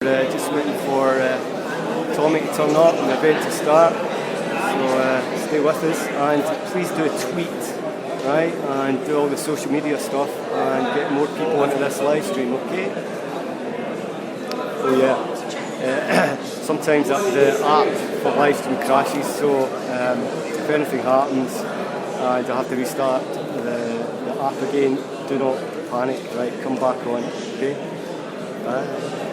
Just waiting for Tommy to turn up and the event to start. So stay with us and please do a tweet, right? And do all the social media stuff and get more people into this live stream, okay? Oh yeah. Sometimes the app for live stream crashes, so if anything happens and I have to restart the app again, do not panic, right? Come back on, okay? Bye.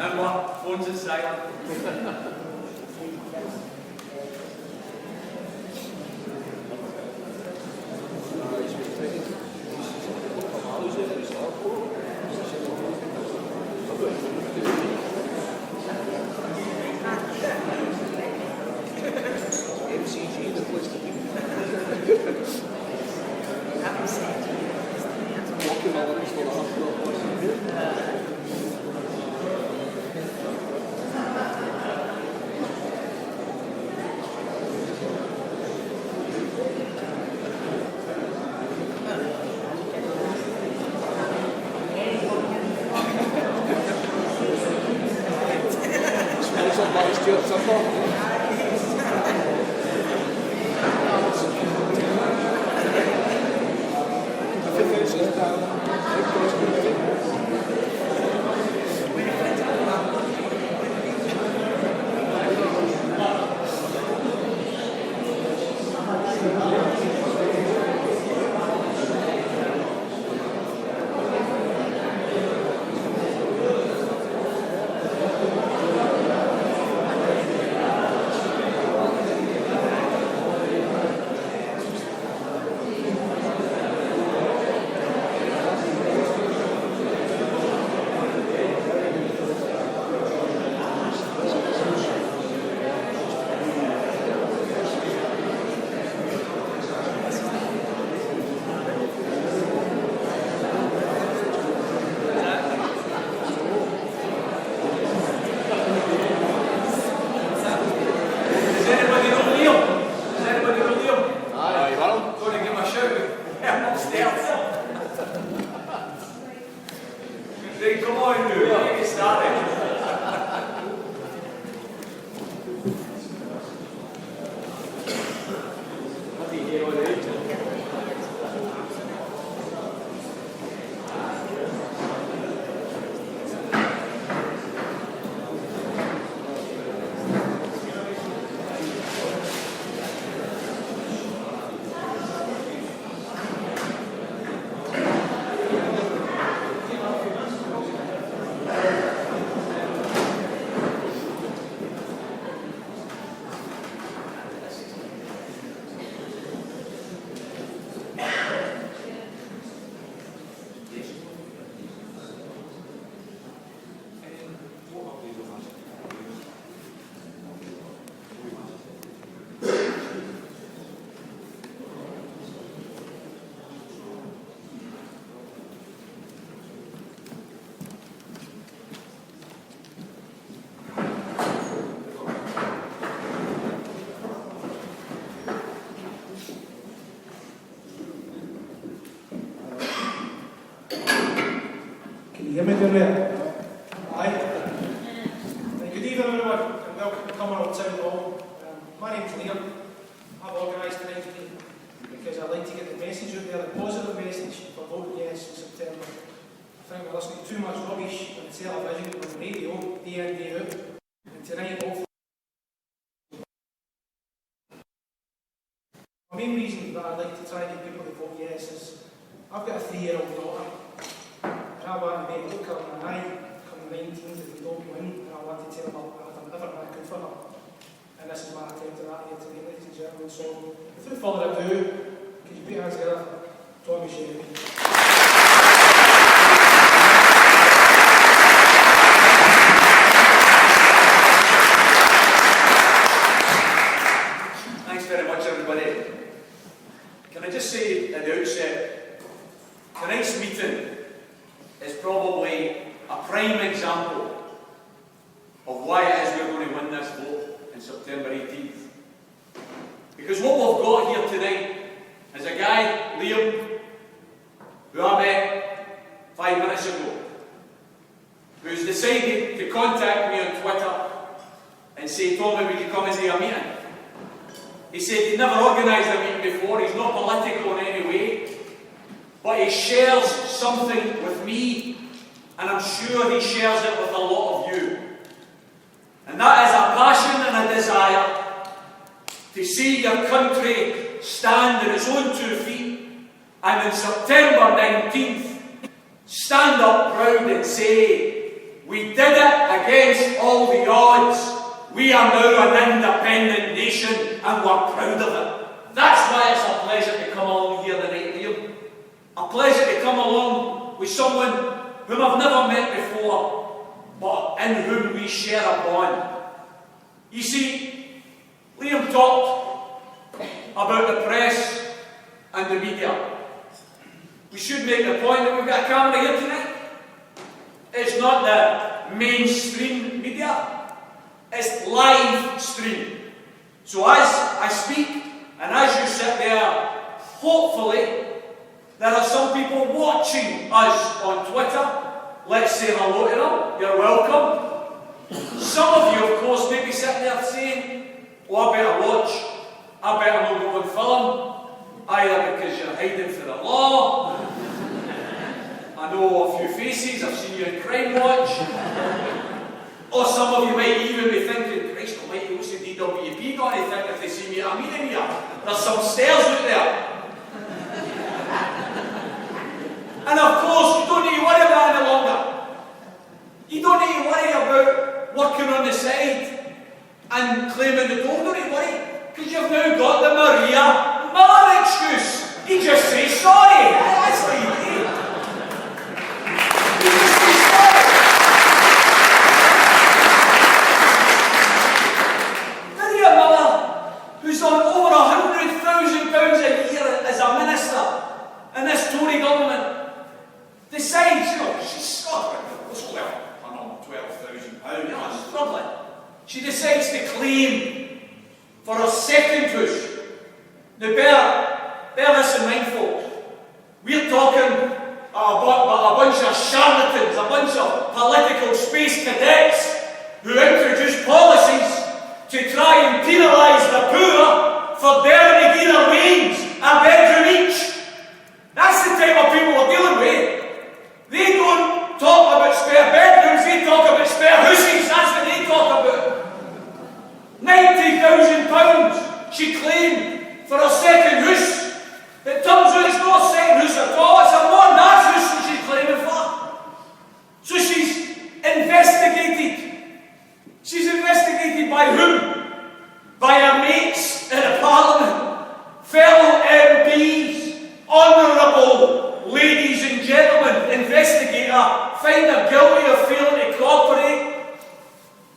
Remember, phones are silent. MCG, the place to be. Walking all the for the hospital. Smells like Barry Stewart supper. Come on, dude. Get started. Can you hear me down there? Aye. Good evening everyone and welcome to Cumbernauld Town Hall. My name's Liam. I've organised tonight because I'd like to get the message out there, the positive message for vote yes in September. I think we're listening to too much rubbish on the television, on the radio, day in, day out. And tonight, hopefully, the main reason that I'd like to try and get people to vote yes is I've got a 3-year-old daughter. And I want to be able to look her in the eye come the 19th if we don't win, and I want to tell her I've done everything I could for her. And this is my attempt to that here today, ladies and gentlemen. So, without further ado, could you put your hands together for Tommy Sheridan? Thanks very much, everybody. Can I just say at the outset, tonight's meeting is probably a prime example of why it is we're going to win this vote in September 18th. Because what we've got here tonight is a guy, Liam, who I met 5 minutes ago, who's decided to contact me on Twitter and say, Tommy, will you come and do a meeting? He said he'd never organised a meeting before, he's not political in any way, but he shares something with me, and I'm sure he shares it with a lot of you. And that is a passion and a desire to see your country stand on its own 2 feet, and on September 19th, stand up proud and say, we did it again. all the odds. We are now an independent nation and we're proud of it. That's why it's a pleasure to come along here tonight, Liam. A pleasure to come along with someone whom I've never met before, but in whom we share a bond. You see, Liam talked about the press and the media. We should make the point that we've got a camera here tonight. It's not the mainstream media. It's live stream. So as I speak, and as you sit there, hopefully, there are some people watching us on Twitter. Let's say hello to them. You're welcome. Some of you, of course, may be sitting there saying, oh, I better watch. I better not go and film. Either because you're hiding for the law. I know a few faces. I've seen you in Crime Watch. Or some of you might even be thinking, Christ almighty, what's the DWP got to think if they see me at a meeting here? There's some stairs out there. And of course, you don't need to worry about it any longer. You don't need to worry about working on the side and claiming the goal. Don't need to worry, because you've now got the Maria Miller excuse. You just say sorry. That's what you do. You just say sorry. Maria Miller, who's on over £100,000 a year as a minister in this Tory government, decides, she's Scotland, I'm on £12,000, she's struggling. She decides to claim for her second push. Now bear this in mind, folks. We're talking about a bunch of charlatans, a bunch of political space cadets who introduce policies to try and penalise the poor for their regular wage, a bedroom each. That's the type of people we're dealing with. They don't talk about spare bedrooms, they talk about spare hussies. That's what they talk about. £90,000 she claimed for her second house. It turns out it's not a second house at all, it's a more nice house that she's claiming for. So she's investigated. She's investigated by whom? By her mates in the Parliament, fellow MPs, honourable ladies and gentlemen. Investigate her, find her guilty of failing to cooperate,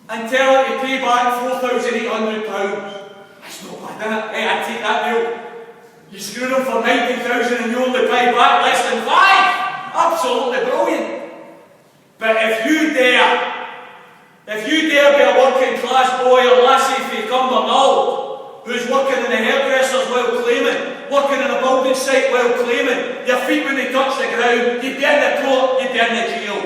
and tell her to pay back £4,800. That's not bad, isn't it? Hey, I'd take that deal. You screw them for £90,000 and you only pay back less than £5,000. Absolutely brilliant. But if you dare be a working class boy or lassie from Cumbernauld, who's working in the hairdressers while claiming, working in a building site while claiming, your feet when they touch the ground, you'd be in the court, you'd be in the jail.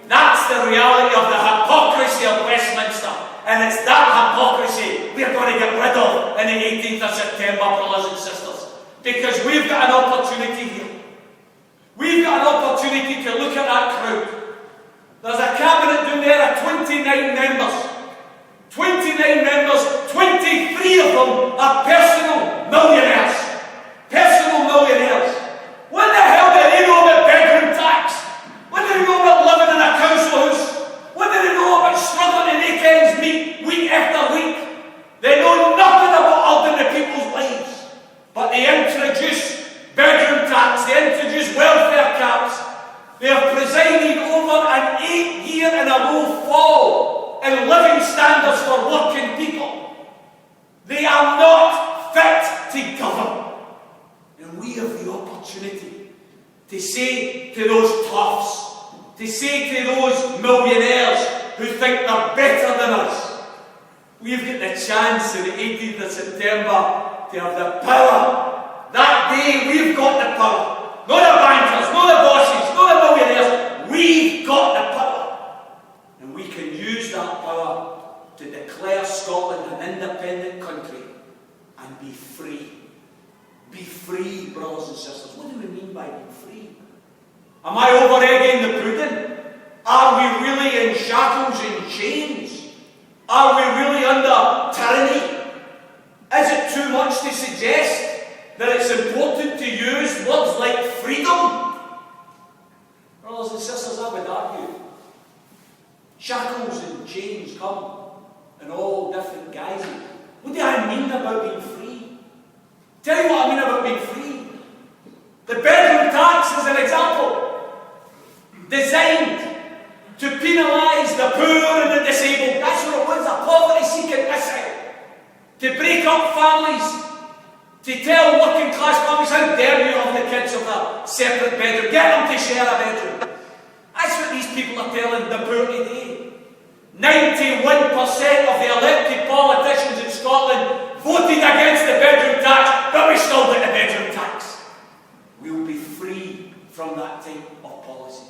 That's the reality of the hypocrisy of Westminster. And it's that hypocrisy we're going to get rid of in the 18th of September, brothers and sisters. Because we've got an opportunity here. We've got an opportunity to look at that crowd. There's a cabinet down there of 29 members. 29 members, 23 of them are personal millionaires. Personal millionaires. What the hell do they know about bedroom tax? What do they know about living in a council house? What do they know about struggling to make ends meet week after week? They know nothing about ordinary people's lives. But they introduce bedroom tax, they introduce welfare caps. They have presided over an 8-year in a row fall in living standards for working people. They are not fit to govern. And we have the opportunity to say to those toughs, to say to those millionaires who think they're better than us, we've got the chance on the 18th of September to have the power. That day we've got the power. Not the bankers, not the bosses, not the millionaires. We've got the power. And we can use that power to declare Scotland an independent country and be free. Be free, brothers and sisters. What do we mean by being free? Am I over-egging the pudding? Are we really in shackles and chains? Are we really under tyranny? Is it too much to suggest that it's important to use words like freedom? Brothers and sisters, I would argue Shackles and chains come in all different guises. What do I mean about being free? Tell you what I mean about being free. The bedroom tax is an example, designed to penalise the poor and the disabled. That's what it was, a poverty-seeking missile. To break up families, to tell working class families, how dare you have the kids of a separate bedroom, get them to share a bedroom. That's what these people are telling the poor today. 91% of the elected politicians in Scotland voted against the bedroom tax, but we still get the bedroom tax. We will be free from that type of policy.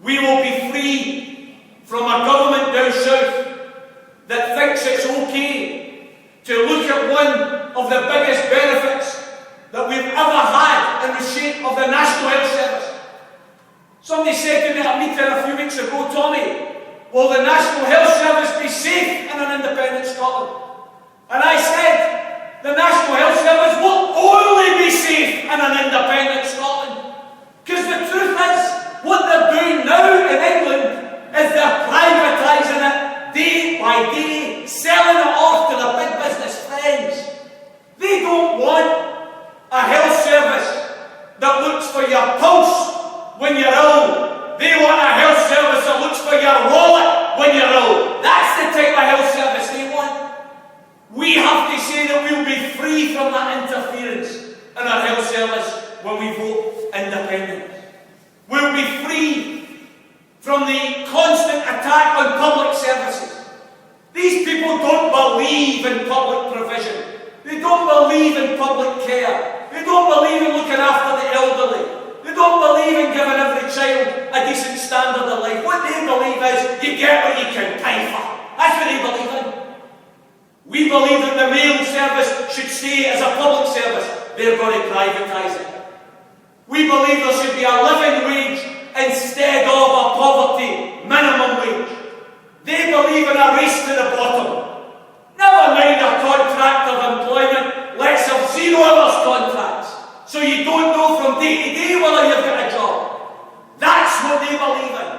We will be free from a government down south that thinks it's okay to look at one of the biggest benefits that we've ever had in the shape of the National Health Service. Somebody said to me at a meeting a few weeks ago, Tommy, will the National Health Service be safe in an independent Scotland? And I said, the National Health Service will only be safe in an independent Scotland. Because the truth is, what they're doing now in England is they're privatising it day by day, selling it off to their big business friends. They don't want a health service that looks for your pulse when you're ill. They want a health service that looks for your wallet when you're ill. That's the type of health service they want. We have to say that we'll be free from that interference in our health service when we vote independent. We'll be free from the constant attack on public services. These people don't believe in public provision. They don't believe in public care. They don't believe in looking after the elderly. They don't believe in giving every child a decent standard of life. What they believe is you get what you can pay for. That's what they believe in. We believe that the mail service should stay as a public service. They're going to privatise it. We believe there should be a living wage instead of a poverty minimum wage. They believe in a race to the bottom. Never mind a contract of employment. Let's have 0 hours contracts, so you don't know from day to day whether you've got a job. That's what they believe in.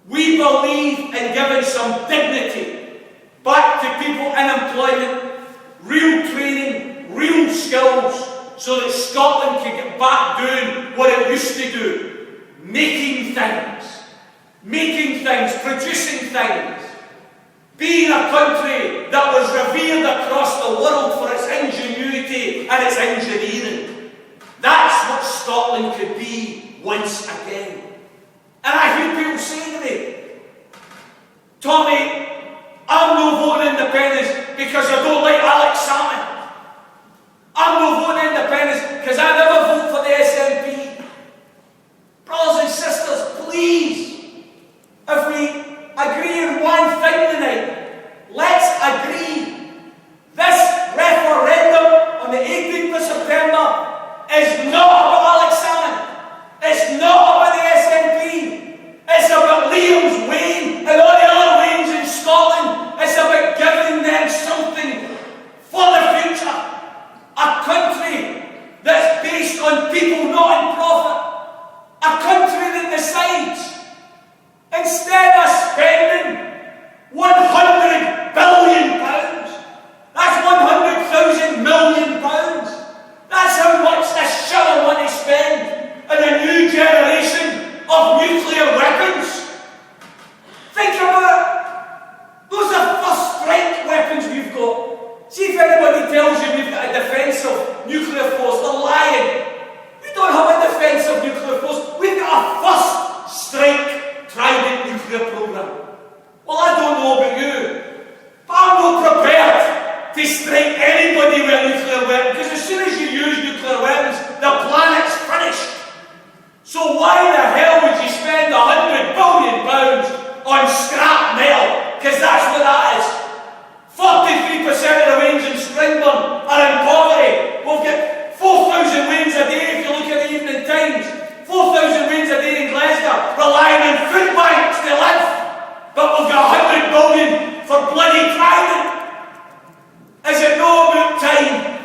We believe in giving some dignity back to people in employment, real training, real skills, so that Scotland can get back doing what it used to do. Making things, producing things. Being a country that was revered across the world for its ingenuity and its engineering. That's what Scotland could be once again. And I hear people say to me, Tommy, I'm no voting independence because I don't like Alex Salmon. I'm no voting independence because I never vote for the SNP. Brothers and sisters, please, if we agree on one thing tonight, let's agree. This referendum on the 18th of September is not about Alex Salmon. It's not about the SNP. It's about Liam's Wayne and all the other Waynes in Scotland. It's about giving them something for the future. A country that's based on people, not on profit. A country that decides, instead of spending £100 billion, that's 100,000 million pounds. That's how much this shall want to spend on a new generation of nuclear weapons. Think about it. Those are first strike weapons we've got. See if anybody tells you we've got a defensive nuclear force, they're lying. We don't have a defensive nuclear force. We've got a first strike trident nuclear program. Well, I don't know about you, but I'm not prepared to strike anybody with a nuclear weapon, because as soon as you use nuclear weapons, the planet's finished. So why the hell would you spend £100 billion on scrap metal? Because that's what that is. 43% of the Waynes in Springburn are in poverty. We've got 4,000 Waynes a day if you look at the Evening Times. 4,000 Waynes a day in Glasgow relying on food banks to live. But we've got £100 billion for bloody trident. Is it no about time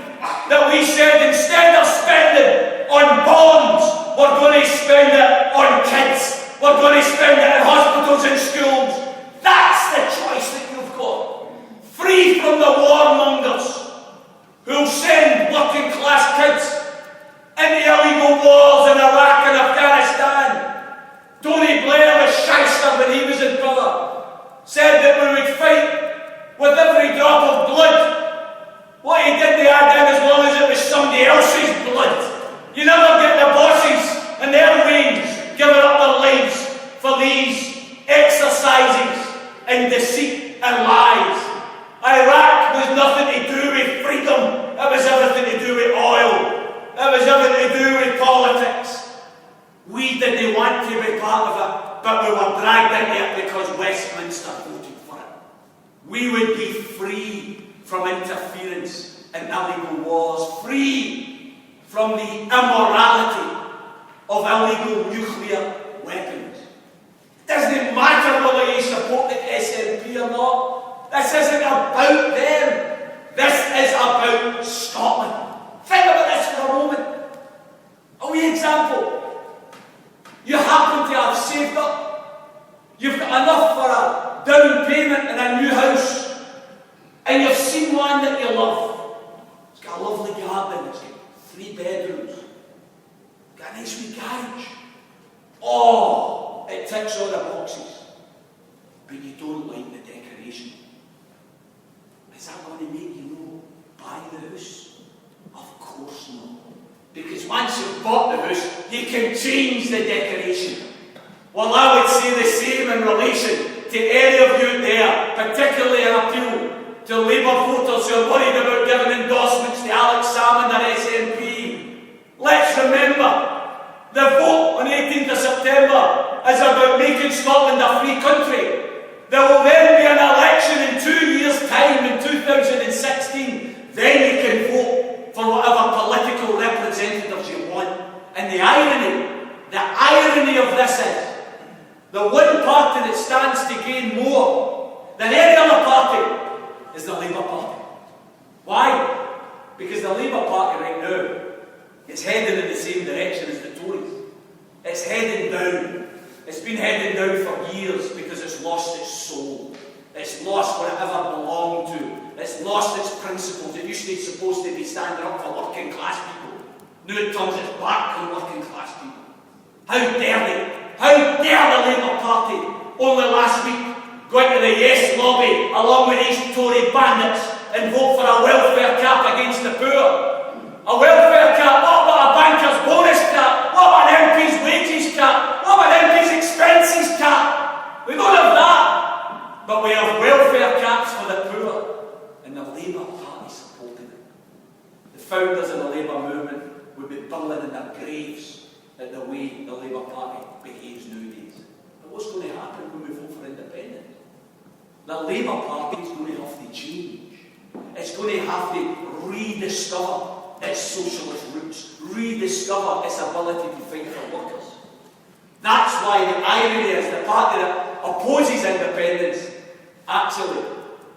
that we said instead of spending on bonds, we're going to spend it on kids. We're going to spend it in hospitals and schools. and deceit and lies. Iraq was nothing to do with freedom. It was everything to do with oil. It was everything to do with politics. We didn't want to be part of it, but we were dragged into it because Westminster voted for it. We would be free from interference in illegal wars, free from the immorality of illegal nuclear weapons. It doesn't matter whether you support the SNP or not. This isn't about them. This is about Scotland. Think about this for a moment. A wee example. You happen to have saved up. You've got enough for a down payment in a new house. And you've seen one that you love. It's got a lovely garden. It's got 3 bedrooms. It's got a nice wee garage. Oh, it ticks all the boxes. But you don't like the decoration. Is that going to make you buy the house? Of course not. Because once you've bought the house, you can change the decoration. Well, I would say the same in relation to any of you there, particularly an appeal to Labour voters who are worried about giving endorsements to Alex Salmond and SNP. Let's remember, the vote on 18th of September is about making Scotland a free country. There will then be an election in 2 years' time, in 2016. Then you can vote for whatever political representatives you want. And the irony of this is, the one party that stands to gain more than any other party is the Labour Party. Why? Because the Labour Party right now is heading in the same direction as the Tories. It's heading down. It's been heading down for years because it's lost its soul. It's lost what it ever belonged to. It's lost its principles. It used to be supposed to be standing up for working class people. Now it turns its back on working class people. How dare they? How dare the Labour Party only last week go into the Yes lobby along with these Tory bandits and vote for a welfare cap against the poor? A welfare cap? What about a banker's bonus cap? What about an MP's wages cap? What about an MP's expenses cap? We don't have that. But we have welfare caps for the poor. And the Labour Party supported it. The founders of the Labour movement would be bubbling in their graves at the way the Labour Party behaves nowadays. But what's going to happen when we vote for independence? The Labour Party is going to have to change. It's going to have to rediscover its socialist roots, rediscover its ability to fight for workers. That's why the irony is the party that opposes independence actually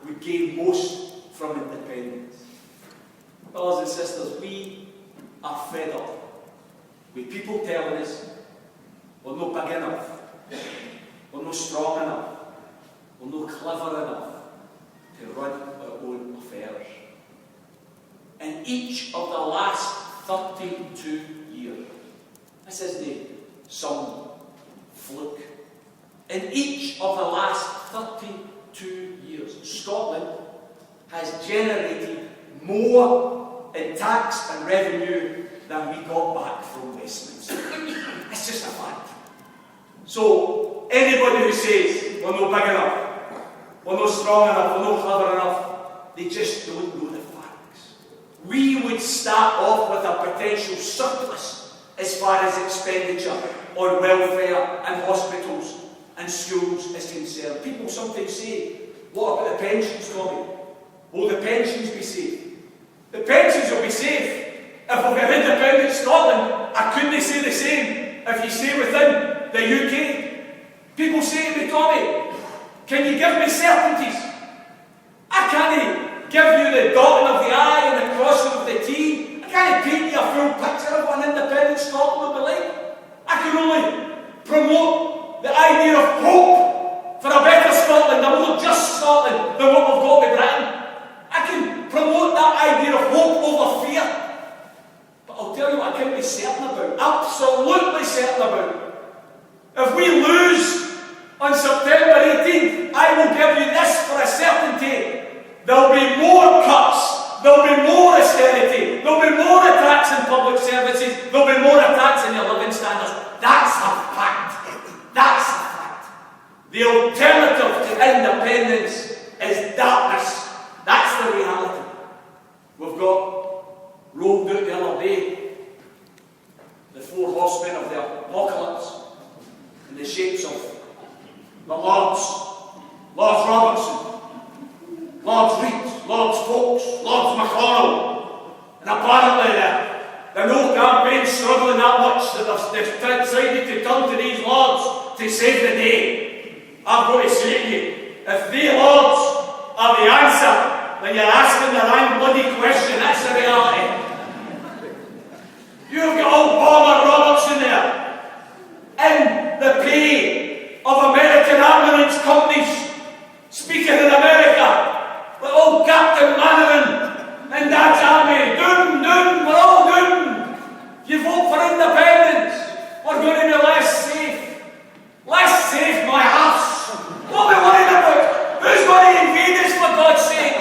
would gain most from independence. Brothers and sisters, we are fed up with people telling us we're not big enough, we're not strong enough, we're not clever enough to run our own affairs. In each of the last 32 years, this isn't some fluke. In each of the last 32 years, Scotland has generated more in tax and revenue than we got back from Westminster. It's just a fact. So, anybody who says we're not big enough, we're not strong enough, we're not clever enough, they just don't know the facts. We would start off with a potential surplus as far as expenditure on welfare and hospitals and schools is concerned. People sometimes say, what about the pensions, Tommy? Will the pensions be safe? The pensions will be safe. If we've got independent Scotland, I couldn't say the same if you stay within the UK. People say to me, Tommy, can you give me certainties? I can't give you the dotting of the I and the crossing of the T. I can't paint you a full picture of what an independent Scotland will be like. I can only promote the idea of hope for a better Scotland, a more just Scotland than what we've got with Britain. I can promote that idea of hope over fear. But I'll tell you what I can be certain about, absolutely certain about. If we lose on September 18th, I will give you this for a certainty. There'll be more cuts, there'll be more austerity, there'll be more attacks in public services, there'll be more attacks in your living standards. That's a fact. That's a fact. The alternative to independence to save the day. I've got to say to you, if they Lords are the answer, then you're asking the wrong bloody question. That's the reality. You've got old Bomber Robertson there, in the pay of American armaments companies, speaking in America, with old Captain Manaman and Dad's army. Doom, doom, we're all doom. You vote for independence, we're going to be less safe. Less safe, my ass. What are we worried about? Who's going to invade us, for God's sake?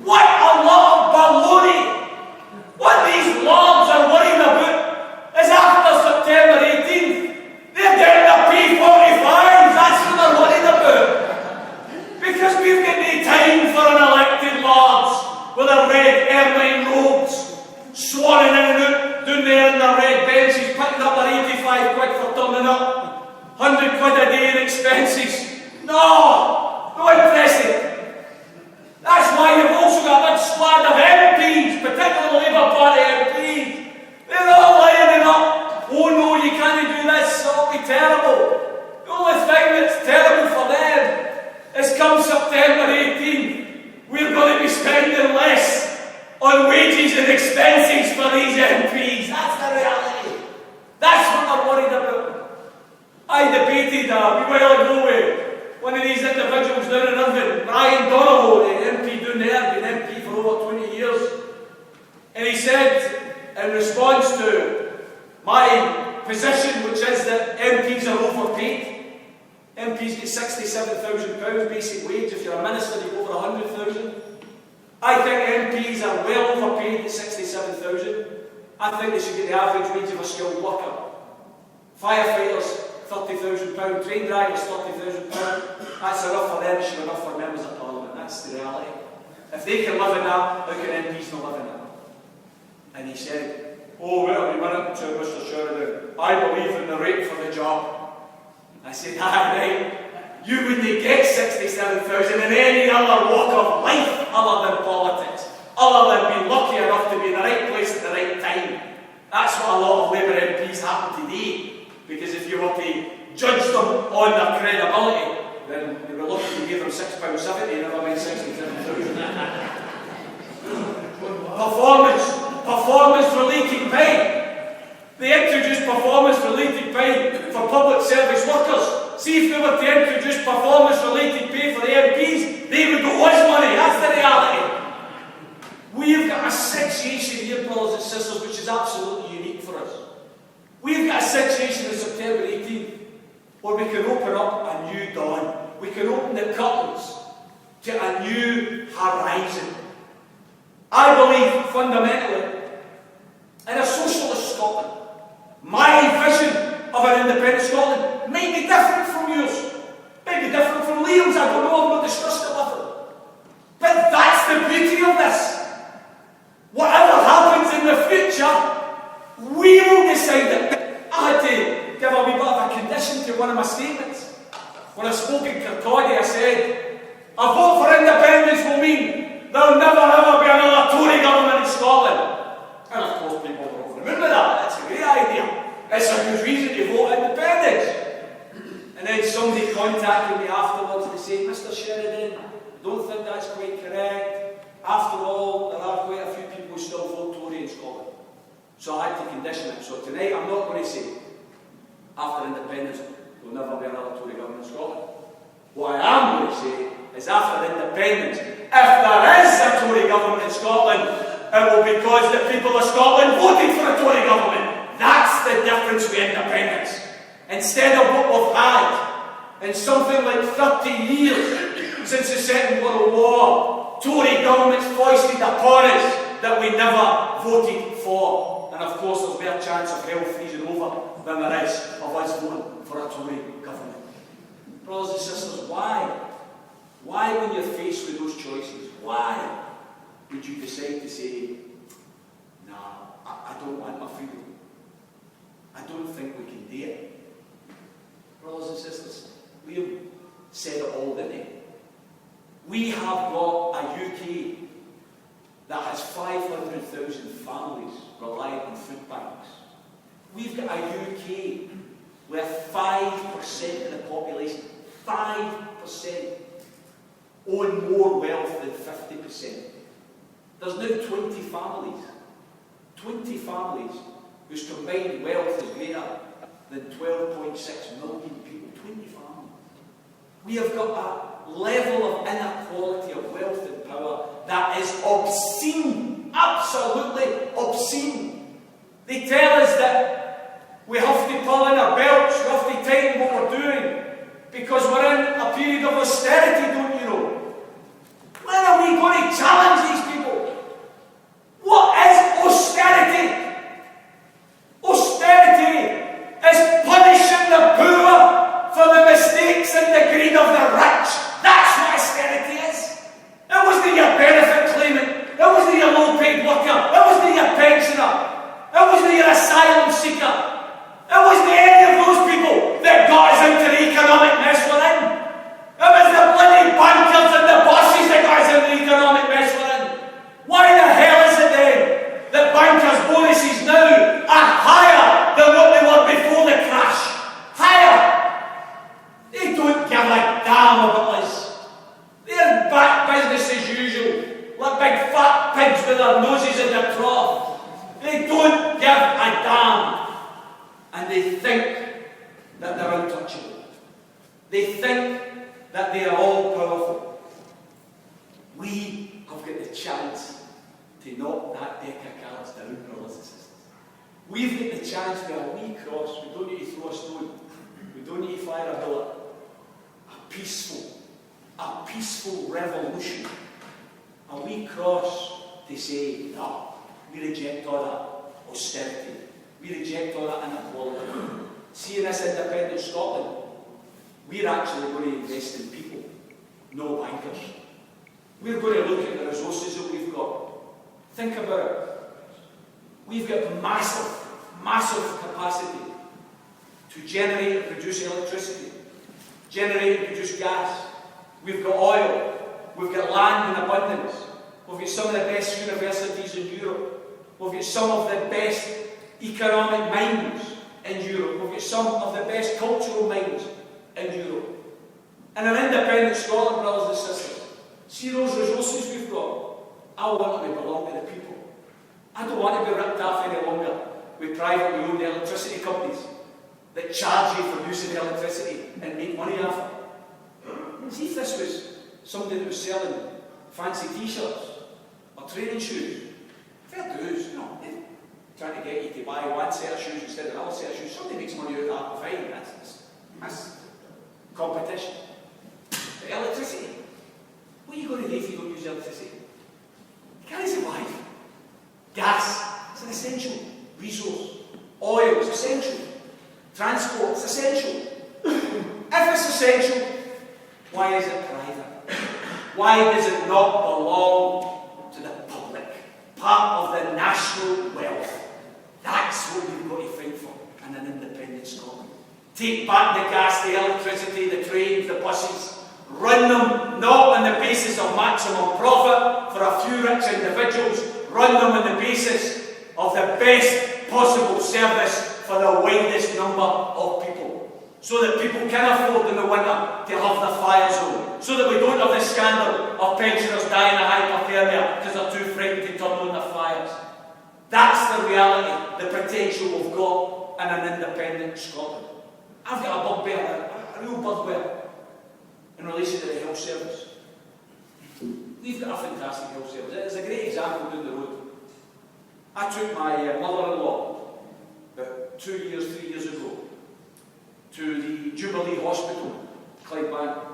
What a lot of baloney. What these lords are worried about is after September 18th, they're getting their P45s. That's what they're worried about. Because we've got no time for an elected lords with their red ermine robes, swanning in and out, down there in their red benches, picking up their 85 quid for turning up, 100 quid a day in expenses. No interesting. That's why you've also got a big squad of MPs, particularly Labour Party MPs. They're all lining up. Oh no, you can't do this, it'll be terrible. The only thing that's terrible for them is come September 18th, we're going to be spending less on wages and expenses for these MPs. That's the reality. That's what they're worried about. I debated a wee while ago with one of these individuals down in Irvine, Brian Donohoe, the MP down there, been MP for over 20 years. And he said, in response to my position, which is that MPs are overpaid. MPs get £67,000 basic wage. If you're a minister, you go over 100,000. I think MPs are well overpaid at 67,000. I think they should get the average wage of a skilled worker. Firefighters, £30,000, train drivers, £30,000. That's enough for them, it should be enough for members of Parliament. That's the reality. If they can live in that, how can MPs not live in that? And he said, oh, wait a minute, to Mr. Sheridan, I believe in the rate for the job. I said, right, you wouldn't get 67,000 in any other walk of life other than politics, other than being lucky enough to be in the right place at the right time. That's what a lot of Labour MPs happen today. Because if you were to judge them on their credibility, then you were lucky to give them £6.70, never mind 67,000. Performance-related pay. They introduced performance-related pay for public service workers. See, if they were to introduce performance-related pay for the MPs, they would go lose money. That's the reality. We've got a situation here, brothers and sisters, which is absolutely unique for us. We've got a situation on September 18th where we can open up a new dawn. We can open the curtains to a new horizon. I believe fundamentally in a socialist Scotland. My vision of an independent Scotland may be different from yours. May be different from Liam's. I don't know, I've not discussed it with him. But that's the beauty of this. Whatever happens in the future, we will decide it. I had to give a wee bit of a condition to one of my statements. When I spoke in Kirkcaldy, I said, a vote for independence will mean there'll never ever be another Tory government in Scotland. And of course people will remember that. That's a great idea. It's a good reason to vote independence. And then somebody contacted me afterwards and said, Mr. Sheridan, don't think that's quite correct. After all, there are quite a few people who still vote Tory in Scotland. So I had to condition it. So tonight I'm not going to say, after independence, there'll never be another Tory government in Scotland. What I am going to say is after independence, if there is a Tory government in Scotland, it will be because the people of Scotland voted for a Tory government. That's the difference with independence. Instead of what we've had in something like 30 years since the Second World War, Tory governments foisted upon us that we never voted for. And of course there's more chance of hell freezing over than there is of us voting for a Tory government. Brothers and sisters, why? Why when you're faced with those choices, why would you decide to say, nah, I don't want my freedom. I don't think we can do it. Brothers and sisters, Liam said it all, didn't he? We have got a UK that has 500,000 families relying on food banks. We've got a UK where 5% of the population, 5%, own more wealth than 50%. There's now 20 families whose combined wealth is greater than 12.6 million people. 20 families. We have got a level of inequality of wealth and power that is obscene, absolutely obscene. They tell us that we have to pull in our belts, we have to tighten what we're doing, because we're in a period of austerity, don't you know? When are we going to challenge these people? What is austerity? Austerity is punishing the poor for the mistakes and the greed of the rich. That's what austerity is. It wasn't your benefit claimant. It wasn't your low-paid worker. It wasn't your pensioner. It wasn't your asylum seeker. It wasn't any of those people that got us into the economic mess we're in. It was the bloody bankers and the bosses that got us into the economic mess we're in. Why the hell is it then that bankers' bonuses now are higher than what they were before the crash? Higher! They don't give a damn about us. They're back business as usual, like big fat pigs with their noses in the trough. They don't give a damn. And they think that they're untouchable. They think that they are all powerful. We have got the chance to knock that deck of cards down, brothers and sisters. We've got the chance with a wee cross. We don't need to throw a stone. We don't need to fire a bullet. A peaceful revolution. A wee cross to say, no, we reject all that austerity. We reject all that inequality. See, in this independent Scotland, we're actually going to invest in people, no bankers. We're going to look at the resources that we've got. Think about it. We've got massive capacity to generate and produce electricity, generate and produce gas. We've got oil. We've got land in abundance. We've got some of the best universities in Europe. We've got some of the best economic minds in Europe. We've got some of the best cultural minds in Europe. And an independent Scotland, brothers and sisters, see those resources we've got. I want to belong to the people. I don't want to be ripped off any longer with privately owned electricity companies that charge you for using electricity and make money off it. See if this was somebody that was selling fancy t-shirts or training shoes. Fair dues, you know, trying to get you to buy one set of shoes instead of another set of shoes. Somebody makes money out of that, fine. That's competition. But electricity, what are you going to do if you don't use electricity? You can't survive. Gas, it's an essential resource. Oil is essential. Transport is essential. If it's essential, why is it private? Why does it not belong to the public? Part of the national wealth. That's what we've got to fight for in an independent Scotland. Take back the gas, the electricity, the trains, the buses. Run them not on the basis of maximum profit for a few rich individuals. Run them on the basis of the best possible service for the widest number of people. So that people can afford in the winter to have the fire zone. So that we don't have the scandal of pensioners dying of hypothermia because they're too frightened to turn on the fires. That's the reality, the potential we've got in an independent Scotland. I've got a bugbear, a real bugbear, in relation to the health service. We've got a fantastic health service. It's a great example down the road. I took my mother-in-law about 3 years ago to the Jubilee Hospital, Clydebank.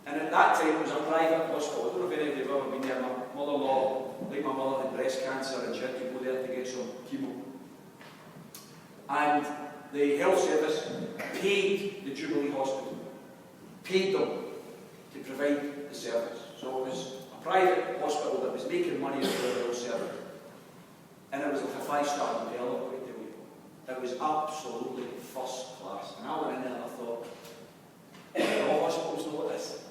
And at that time it was a private hospital. I don't know if any of you have ever been there. My mother-in-law, like my mother, had breast cancer and she had to go there to get some chemo. And the health service paid the Jubilee Hospital, paid them to provide the service. So it was a private hospital that was making money out of the health service. And it was like a 5-star hotel, I'm going to tell you. It was absolutely first class. And I went in there and I thought, all hospitals know this.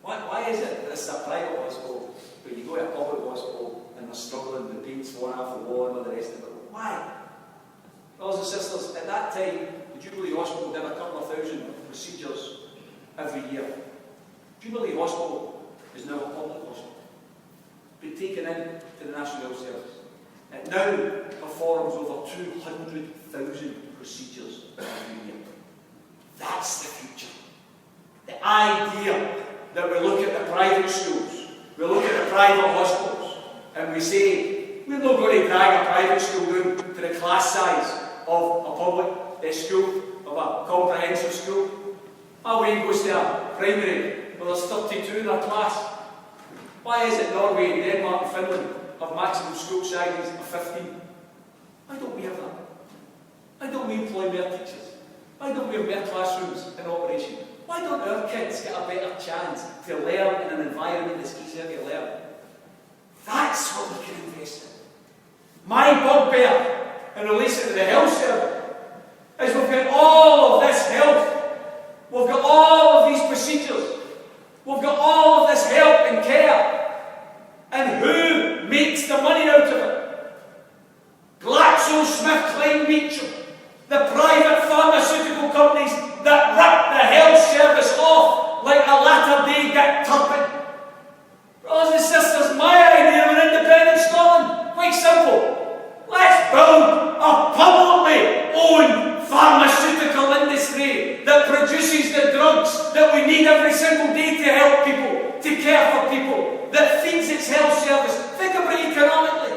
Why is it that it's a private hospital, but you go to a public hospital and they're struggling, the paint's falling off the wall and all the rest of it? Why? Brothers and sisters, at that time, Jubilee Hospital did a couple of thousand procedures every year. Jubilee Hospital is now a public hospital, been taken in to the National Health Service. It now performs over 200,000 procedures every year. That's the future. The idea that we look at the private schools, we look at the private hospitals, and we say, we're not going to drag a private school down to the class size of a public school, of a comprehensive school. My Wayne goes to a primary where there's 32 in a class. Why is it Norway, Denmark and Finland have maximum school sizes of 15? Why don't we have that? Why don't we employ more teachers? Why don't we have more classrooms in operation? Why don't our kids get a better chance to learn in an environment that's easier to learn? That's what we can invest in. My bugbear in relation to the health service is we've got all of this health, we've got all of these procedures, we've got all of this help and care, and who makes the money out of it? GlaxoSmithKline Beecham, the private pharmaceutical companies that rip the health service off like a latter-day Dick Turpin. Brothers and sisters, my idea of an independent Scotland, quite simple. Let's build a publicly owned pharmaceutical industry that produces the drugs that we need every single day to help people, to care for people, that feeds its health service. Think about it economically.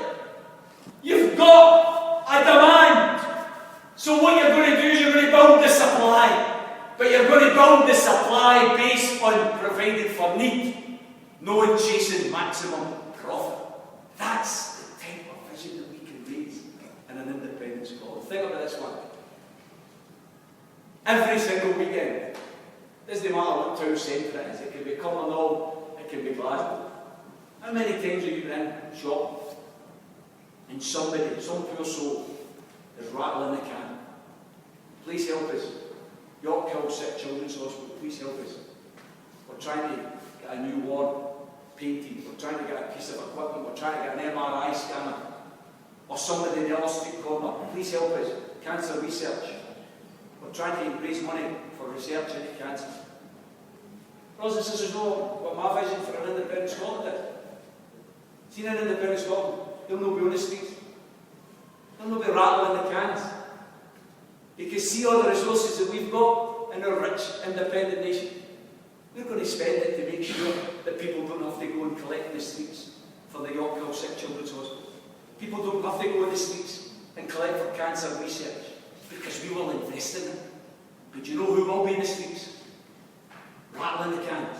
You've got a demand. So what you're going to do is you're going to build the supply. But you're going to build the supply based on providing for need, not chasing maximum profit. That's the type of vision that we can raise in an independent Scotland. Think about this one. Every single weekend, it doesn't matter what town centre it is, it can be Cumbernauld, it can be Glasgow. How many times have you been in shop and somebody, some poor soul, is rattling the can? Please help us. York Sick Children's Hospital, please help us. We're trying to get a new ward painted, we're trying to get a piece of equipment, we're trying to get an MRI scanner, or somebody in the other street corner, please help us. Cancer research. We're trying to raise money for research into cancer. Brothers and sisters know what my vision for an independent Scotland is. See, an independent Scotland, they'll not be on the streets. They'll not be rattling the cans. Because see all the resources that we've got in our rich, independent nation. We're going to spend it to make sure that people don't have to go and collect in the streets for the York Sick Children's Hospital. People don't have to go in the streets and collect for cancer research, because we will invest in it. But you know who will be in the streets? Rattling the cans.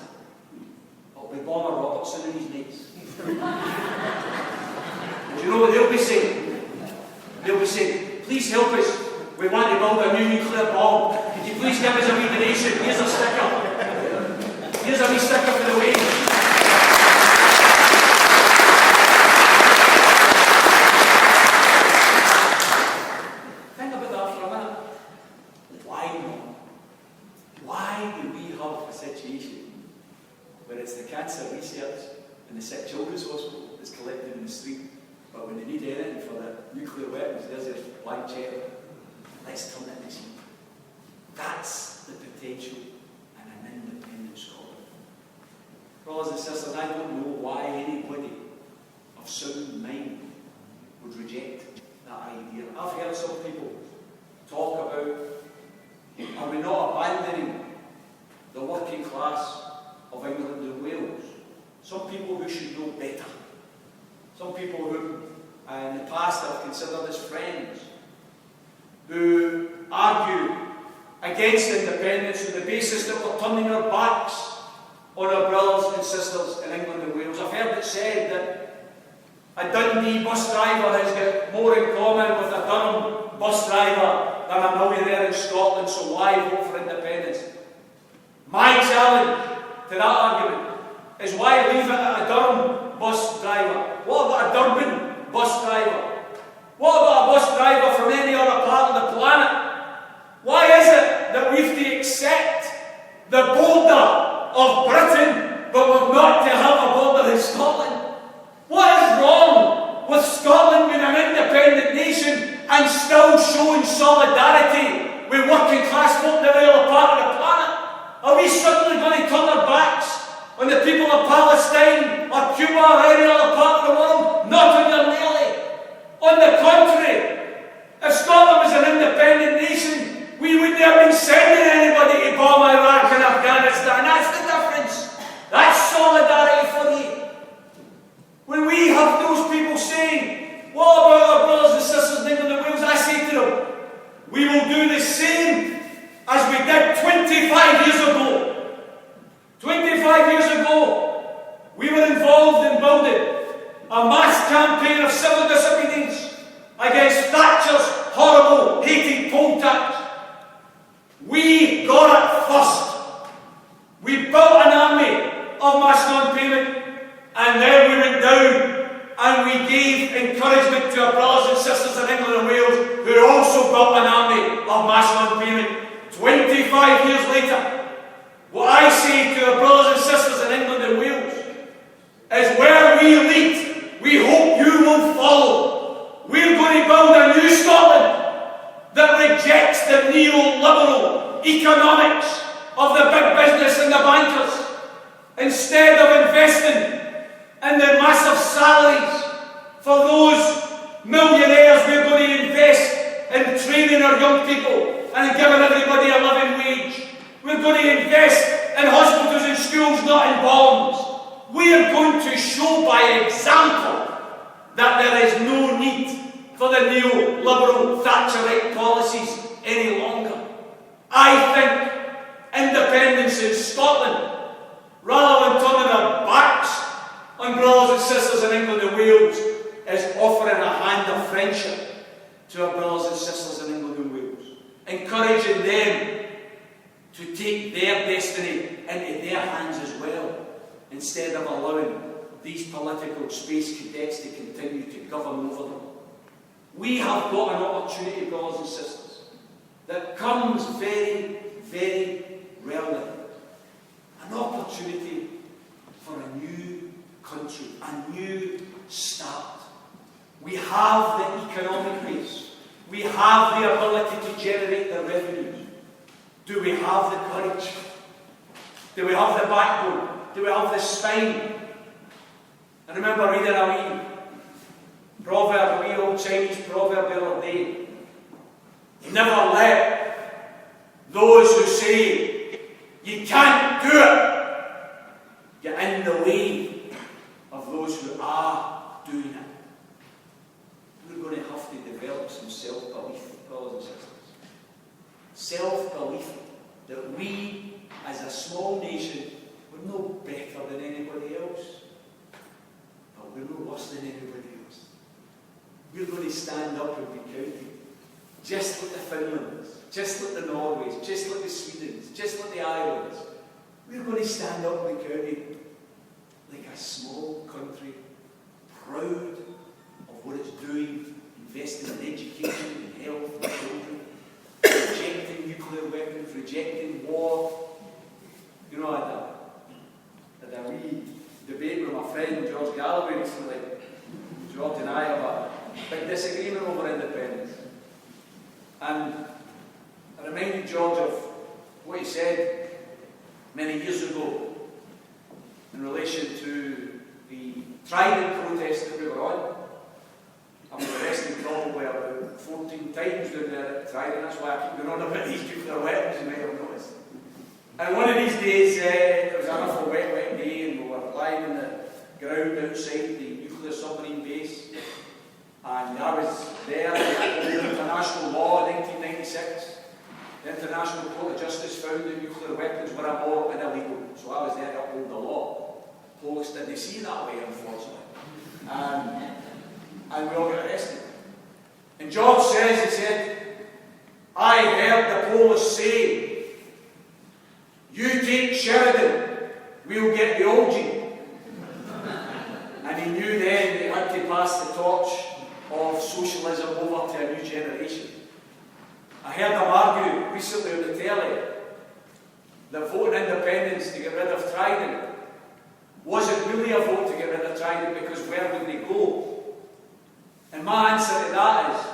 It'll be Bomber Robertson and his mates. And you know what they'll be saying? They'll be saying, please help us. We want to build a new nuclear bomb. Could you please give us a wee donation? Here's a sticker. Here's a wee sticker for the way. Think about that for a minute. Why not? Why do we have a situation where it's the cancer research and the sick children's hospital that's collected in the street, but when they need anything for the nuclear weapons, there's their blank check. Let's turn it this year. That's the potential in an independent Scotland. Brothers and sisters, I don't know why anybody of sound mind would reject that idea. I've heard some people talk about, are we not abandoning the working class of England and Wales? Some people who should know better. Some people who in the past I've considered as friends, who argue against independence on the basis that we're turning our backs on our brothers and sisters in England and Wales. I've heard it said that a Dundee bus driver has got more in common with a Durham bus driver than a millionaire in Scotland, so why vote for independence? My challenge to that argument is, why leave it at a Durham bus driver? What about a Durban bus driver? What about a bus driver from any other part of the planet? Why is it that we have to accept the border of Britain, but we're not to have a border in Scotland? What is wrong with Scotland being an independent nation and still showing solidarity with working on the people of Palestine or Cuba or any other part of the world? Not ordinarily. On the contrary, if Scotland was an independent nation, we wouldn't have been sending anybody to bomb Iraq and Afghanistan. That's the difference. That's solidarity for you. When we have those people saying, what about our brothers and sisters in England and Wales? I say to them, we will do the same as we did 25 years ago. 25 years ago, we were involved in building a mass campaign of civil disobedience against Thatcher's horrible, hated poll tax. We got it first. We built an army of mass non-payment, and then we went down and we gave encouragement to our brothers and sisters in England and Wales who also built an army of mass non-payment. 25 years later, what I say to our brothers and sisters in England and Wales is where we lead, we hope you will follow. We're going to build a new Scotland that rejects the neoliberal economics of the big business and the bankers. Instead of investing in the massive salaries for those millionaires, we're going to invest in training our young people and in giving everybody a living wage. We're going to invest in hospitals and schools, not in bonds. We are going to show by example that there is no need for the neoliberal Thatcherite policies any longer. I think independence in Scotland, rather than turning our backs on brothers and sisters in England and Wales, is offering a hand of friendship to our brothers and sisters in England and Wales, encouraging them to take their destiny into their hands as well, instead of allowing these political space cadets to continue to govern over them. We have got an opportunity, brothers and sisters, that comes very, very rarely. An opportunity for a new country, a new start. We have the economic base. We have the ability to generate the revenues. Do we have the courage? Do we have the backbone? Do we have the spine? I remember reading a wee proverb, a wee old Chinese proverb the other day. Never let those who say you can't do it get in the way of those who are doing it. We're going to have to develop some self-belief, brothers and sisters. Self-belief that we, as a small nation, we're no better than anybody else, but we're no worse than anybody else. We're going to stand up and be counted, just like the Finlands, just like the Norways, just like the Swedens, just like the Irelands. We're going to stand up and be counted like a small country, proud of what it's doing, investing in education and health and children, rejecting nuclear weapons, rejecting war. You know, I had a wee debate with my friend George Galloway recently. George and I have a big disagreement over independence. And I reminded George of what he said many years ago in relation to the Trident protest that we were on. I was arrested probably about 14 times down there at Trident. That's why I keep going on about these nuclear weapons, you might have noticed. And one of these days, it was an awful wet day, and we were lying in the ground outside the nuclear submarine base. And I was there in international law in 1996. The International Court of Justice found that nuclear weapons were immoral and illegal. So I was there to uphold the law. Police didn't see it that way, unfortunately. And we all got arrested. And George says, he said, I heard the police say, you take Sheridan, we'll get the old G. And he knew then they had to pass the torch of socialism over to a new generation. I heard them argue recently on the telly that voting independence to get rid of Trident wasn't really a vote to get rid of Trident, because where would they go? And my answer to that is,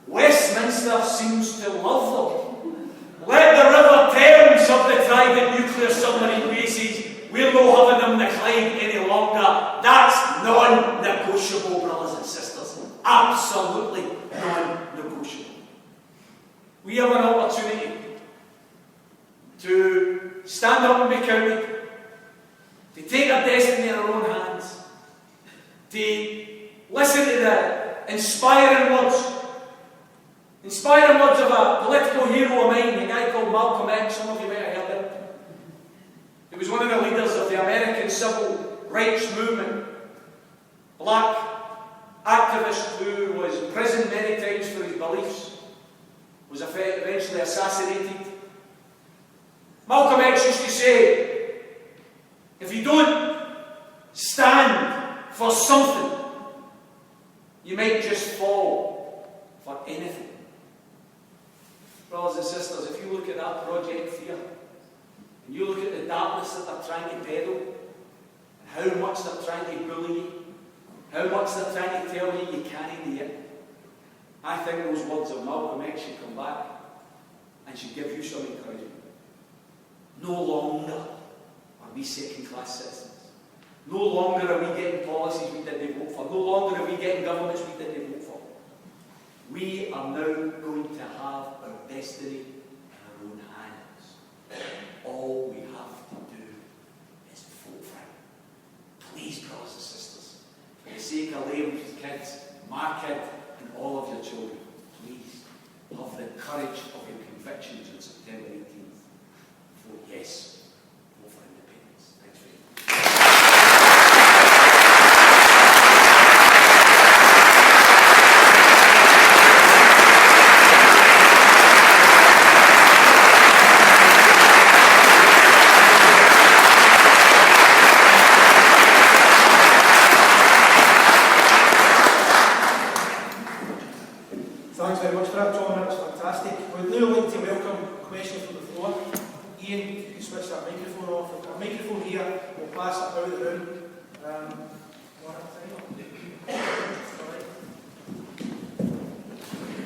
Westminster seems to love them. Let the River Thames have the Trident nuclear submarine bases. We're not having them decline any longer. That's non-negotiable, brothers and sisters. Absolutely non-negotiable. We have an opportunity to stand up and be counted, to take our destiny in our own hands, to listen to the inspiring words of a political hero of mine, a guy called Malcolm X. Some of you might have heard him. He was one of the leaders of the American civil rights movement. Black activist who was imprisoned many times for his beliefs, was eventually assassinated. Malcolm X used to say, if you don't stand for something, you might just fall for anything. Brothers and sisters, if you look at that project here, and you look at the darkness that they're trying to peddle, and how much they're trying to bully you, how much they're trying to tell you you can't do it, I think those words of Malcolm X should come back and should give you some encouragement. No longer are we second-class citizens. No longer are we getting policies we didn't vote for. No longer are we getting governments we didn't vote for. We are now going to have our destiny in our own hands. All we have to do is vote for it. Please, brothers and sisters, for the sake of Liam's kids, my kid, and all of your children, please have the courage of your convictions on September 18th. Vote yes. Vote for independence. Thanks very much. Thanks very much for that, John. That was fantastic. We'd now like to welcome questions from the floor. Ian, if you can switch that microphone off. We've got a microphone here. We'll pass it out of the room. One at a time.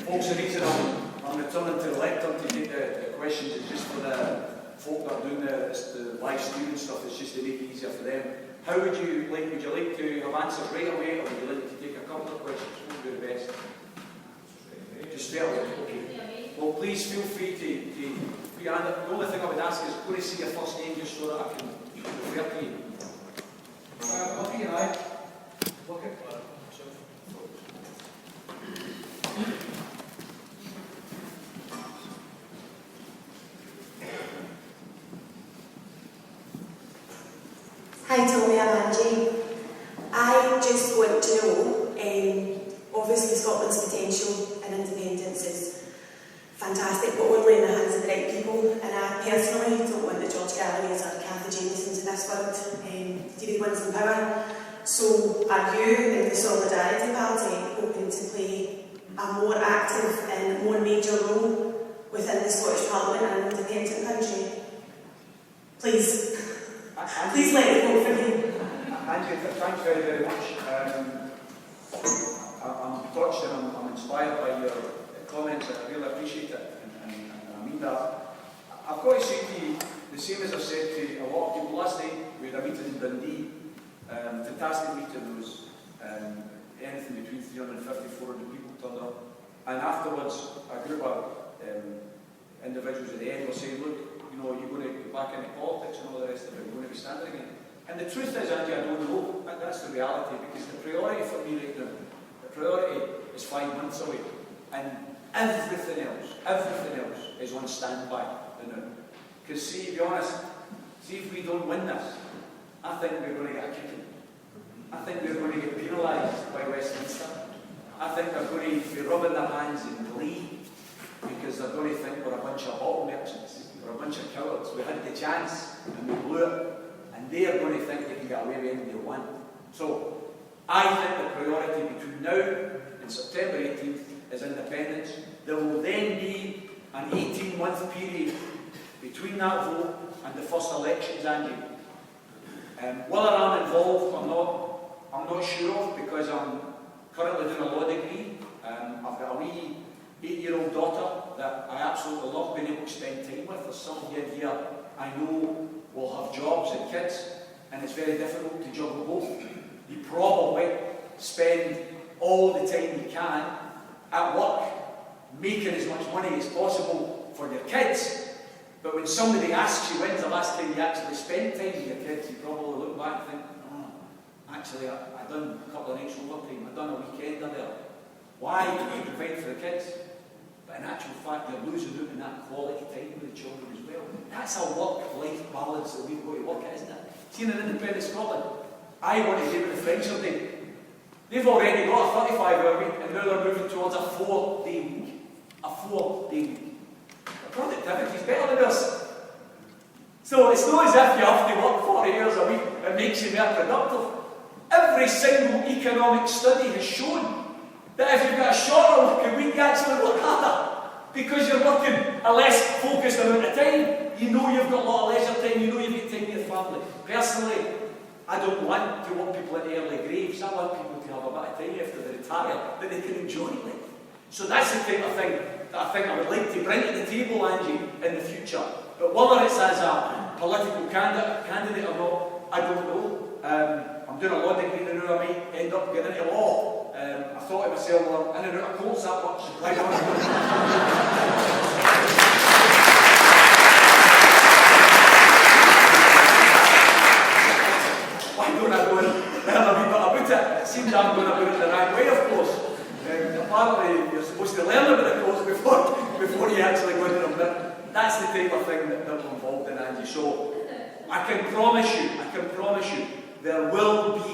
Folks, the reason I'm returning to the lectern to take the questions is just for the folk that are doing the live streaming stuff. It's just to make it easier for them. How would you like to have answers right away, or would you like to take a couple of questions? What would be the best? Just straight away, okay. Well, please feel free to put your hand up. The only thing I would ask is, go to see your first name just so that I can refer to you. Okay, aye. Okay. Hi Tommy, I'm Angie. I just want to know, obviously Scotland's potential and independence is fantastic, but only in the hands of the right people, and I personally don't want the George Galloways or Cathy Jamesons in this world to be the ones in power. So are you and the Solidarity Party hoping to play a more active and more major role within the Scottish Parliament and an independent country? Please. Please let me vote for you. Andrew, thanks very, very much. I'm touched and I'm inspired by your comments. I really appreciate it, and I mean that. I've got to say to you, the same as I've said to a lot of people last night, we had a meeting in Dundee. Fantastic meeting. There was anything between 350 400 people turned up. And afterwards, a group of individuals at the end were saying, look, you know, you're going to go back into politics and all the rest of it, you're going to be standing again. And the truth is, Andy, I don't know. That's the reality, because the priority for me right now, the priority is 5 months away. And everything else is on standby now. Because see, to be honest, see if we don't win this, I think we're going to get a kicking. I think we're going to get penalised by Westminster. I think they're going to be rubbing their hands in glee, because they're going to think we're a bunch of bottle merchants. We're a bunch of cowards. We had the chance and we blew it, and they are going to think they can get away with anything they want. So I think the priority between now and September 18th is independence. There will then be an 18-month period between that vote and the first elections, Andy. Whether I'm involved or not, I'm not sure of, because I'm currently doing a law degree. I've got a wee 8-year-old daughter that I absolutely love being able to spend time with. There's some of you here I know will have jobs and kids, and it's very difficult to juggle both. You probably spend all the time you can at work, making as much money as possible for your kids, but when somebody asks you when's the last time you actually spent time with your kids, you probably look back and think, oh, actually I done a couple of nights overtime, I done a weekend there. Why? To provide for the kids. But in actual fact, you're losing out on that quality time with the children as well. That's a work-life balance that we've got to work at, isn't it? See, in independent Scotland, I want to do what the French are doing. They've already got a 35-hour week, and now they're moving towards a 4-day week. A 4-day week. The productivity is better than us. So it's not as if you have to work 40 hours a week, it makes you more productive. Every single economic study has shown that if you've got a shorter working week, you actually work harder. Because you're working a less focused amount of time. You know you've got a lot of leisure time, you know you've got time with your family. Personally, I don't want to want people in early graves. I want people to have a bit of time after they retire that they can enjoy life. So that's the type of thing that I think I would like to bring to the table, Angie, in the future. But whether it's as a political candidate or not, I don't know. I'm doing a law degree now, I might end up getting into law. I thought to myself, well, in and out of courts that much. Why don't I go and learn a wee bit about it? It seems I'm going about it the right way, of course. Apparently, you're supposed to learn about the course before you actually go into them. But that's the type of thing that we're involved in, Angie. So I can promise you, there will be,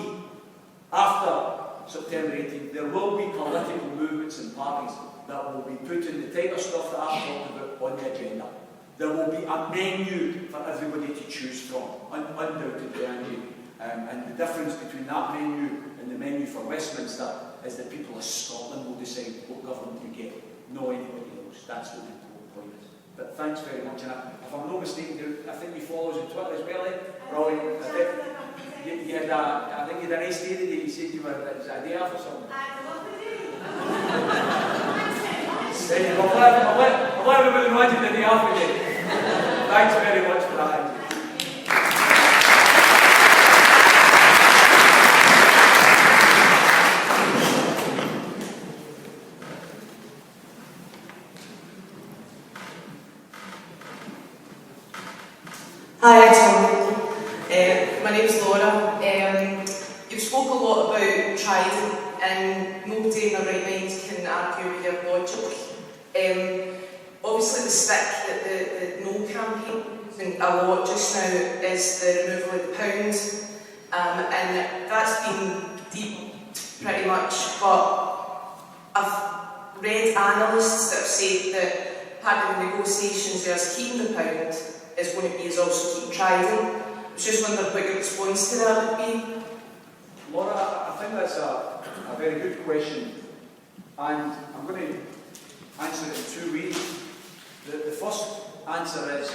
after September 18th, there will be political movements and parties that will be putting the type of stuff that I'm talking about on the agenda. There will be a menu for everybody to choose from, undoubtedly, Angie. And the difference between that menu and the menu for Westminster is that people of Scotland will decide what government you get, not anybody else. That's what the whole point is. But thanks very much. And if I'm not mistaken, I think you follow us on Twitter as well, eh? Brilliant. I think you had a nice day today. You said you were a day off or something. I'm glad everybody wanted the day off again. Thanks very much for that, Angie. Hi, Tom. My name's Laura. You've spoke a lot about Trident, and nobody in their right mind can argue with your logic. Obviously, the stick that the No campaign and a lot just now is the removal of the pound, and that's been deep pretty much. But I've read analysts that have said that part of the negotiations there is keeping the pound is going to be is also keeping Trident. I was just wondering what your response to that would be. Laura, I think that's a very good question, and I'm going to answer it in two ways. The first answer is,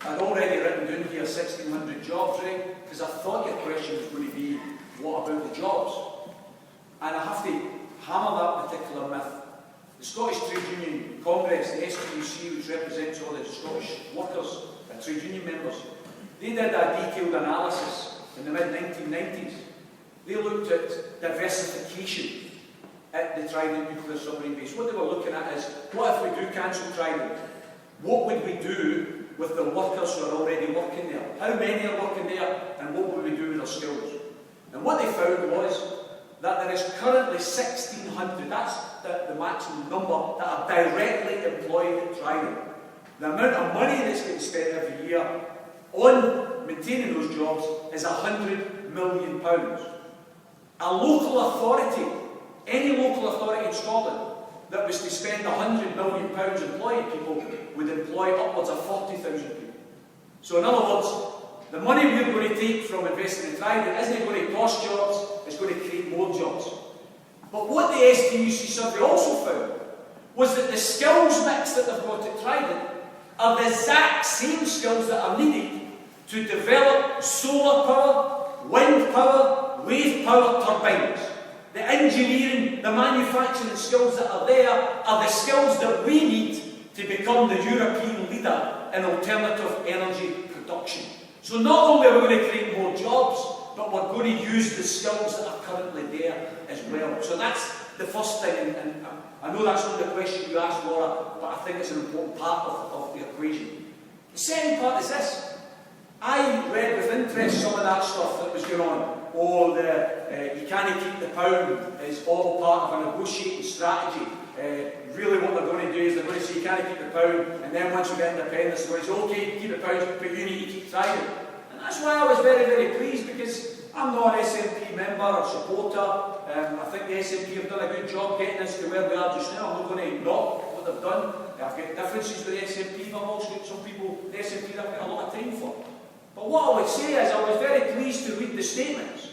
I'd already written down here 1,600 jobs, right? Because I thought your question was going to be, what about the jobs? And I have to hammer that particular myth. The Scottish Trade Union Congress, the STUC, which represents all the Scottish workers, trade union members, they did a detailed analysis in the mid-1990s. They looked at diversification at the Trident nuclear submarine base. What they were looking at is, what if we do cancel Trident? What would we do with the workers who are already working there? How many are working there, and what would we do with their skills? And what they found was that there is currently 1,600, that's the maximum number, that are directly employed at Trident. The amount of money that's getting spent every year on maintaining those jobs is £100 million. A local authority, any local authority in Scotland that was to spend £100 million employing people would employ upwards of 40,000 people. So in other words, the money we're going to take from investing in Trident isn't going to cost jobs, it's going to create more jobs. But what the STUC survey also found was that the skills mix that they've got at Trident are the exact same skills that are needed to develop solar power, wind power, wave power turbines. The engineering, the manufacturing skills that are there are the skills that we need to become the European leader in alternative energy production. So not only are we going to create more jobs, but we're going to use the skills that are currently there as well. So that's the first thing, and I know that's not the question you asked, Laura, but I think it's an important part of the equation. The second part is this. I read with interest some of that stuff that was going on. Oh, you can't keep the pound is all part of a negotiating strategy. Really what they're going to do is they're going to say you can't keep the pound, and then once we get independence they're going to say okay, keep the pound, but you need to keep trying. And that's why I was very, very pleased, because I'm not an SNP member or supporter. I think the SNP have done a good job getting us to where we are just now. I'm not going to knock what they've done. I've got differences with the SNP, but I've also got some people, the SNP, that I've got a lot of time for. But what I would say is I was very pleased to read the statements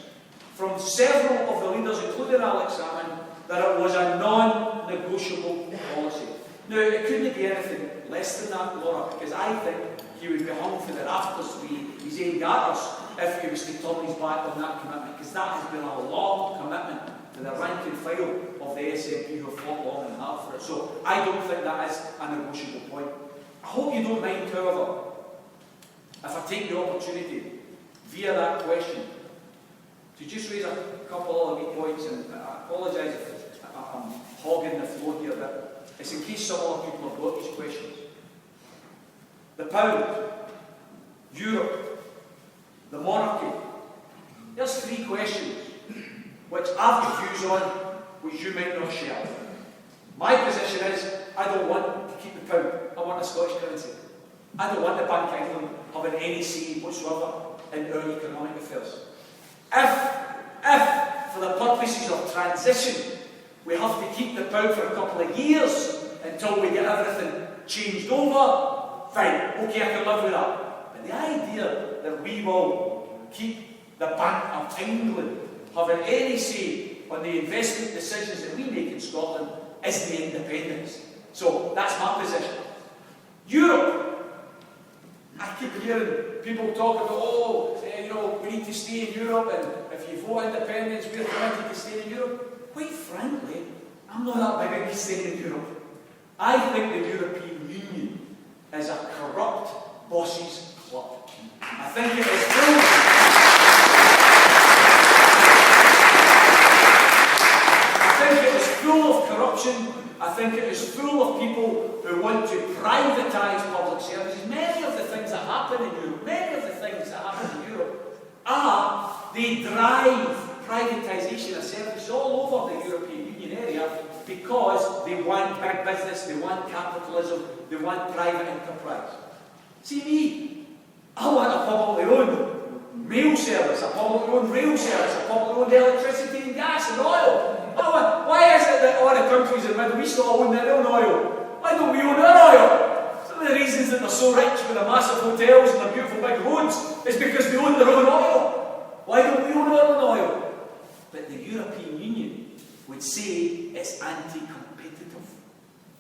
from several of the leaders, including Alex Salmon, that it was a non-negotiable policy. Now, it couldn't be anything less than that, Laura, because I think he would be hung for the rafters with his aim garters if he was to turn his back on that commitment, because that has been a long commitment to the rank and file of the SNP who have fought long and hard for it. So I don't think that is a negotiable point. I hope you don't mind, however, if I take the opportunity via that question to just raise a couple of wee points, and I apologise if I'm hogging the floor here, but it's in case some other people have got these questions. The pound, Europe, the monarchy. There's three questions which I've got views on which you might not share. My position is I don't want to keep the pound. I want a Scottish currency. I don't want the Bank of England having any say whatsoever in our economic affairs. If, for the purposes of transition, we have to keep the pound for a couple of years until we get everything changed over, fine, okay, I can live with that. But the idea that we will keep the Bank of England having any say on the investment decisions that we make in Scotland is the independence. So that's my position. Europe. I keep hearing people talk about, we need to stay in Europe, and if you vote independence, we're committed to stay in Europe. Quite frankly, I'm not that big against staying in Europe. I think the European Union is a corrupt bosses club. I think it is full of corruption. I think it is full of people who want to privatise public services. Many of the things that happen in Europe, they drive privatisation of services all over the European Union area because they want big business, they want capitalism, they want private enterprise. See me, I want a publicly owned mail service, a publicly owned rail service, a publicly owned electricity and gas and oil. Why is it that all the countries in the Middle East all own their own oil? Why don't we own our oil? Some of the reasons that they're so rich with their massive hotels and their beautiful big roads is because they own their own oil. Why don't we own our own oil? But the European Union would say it's anti-competitive.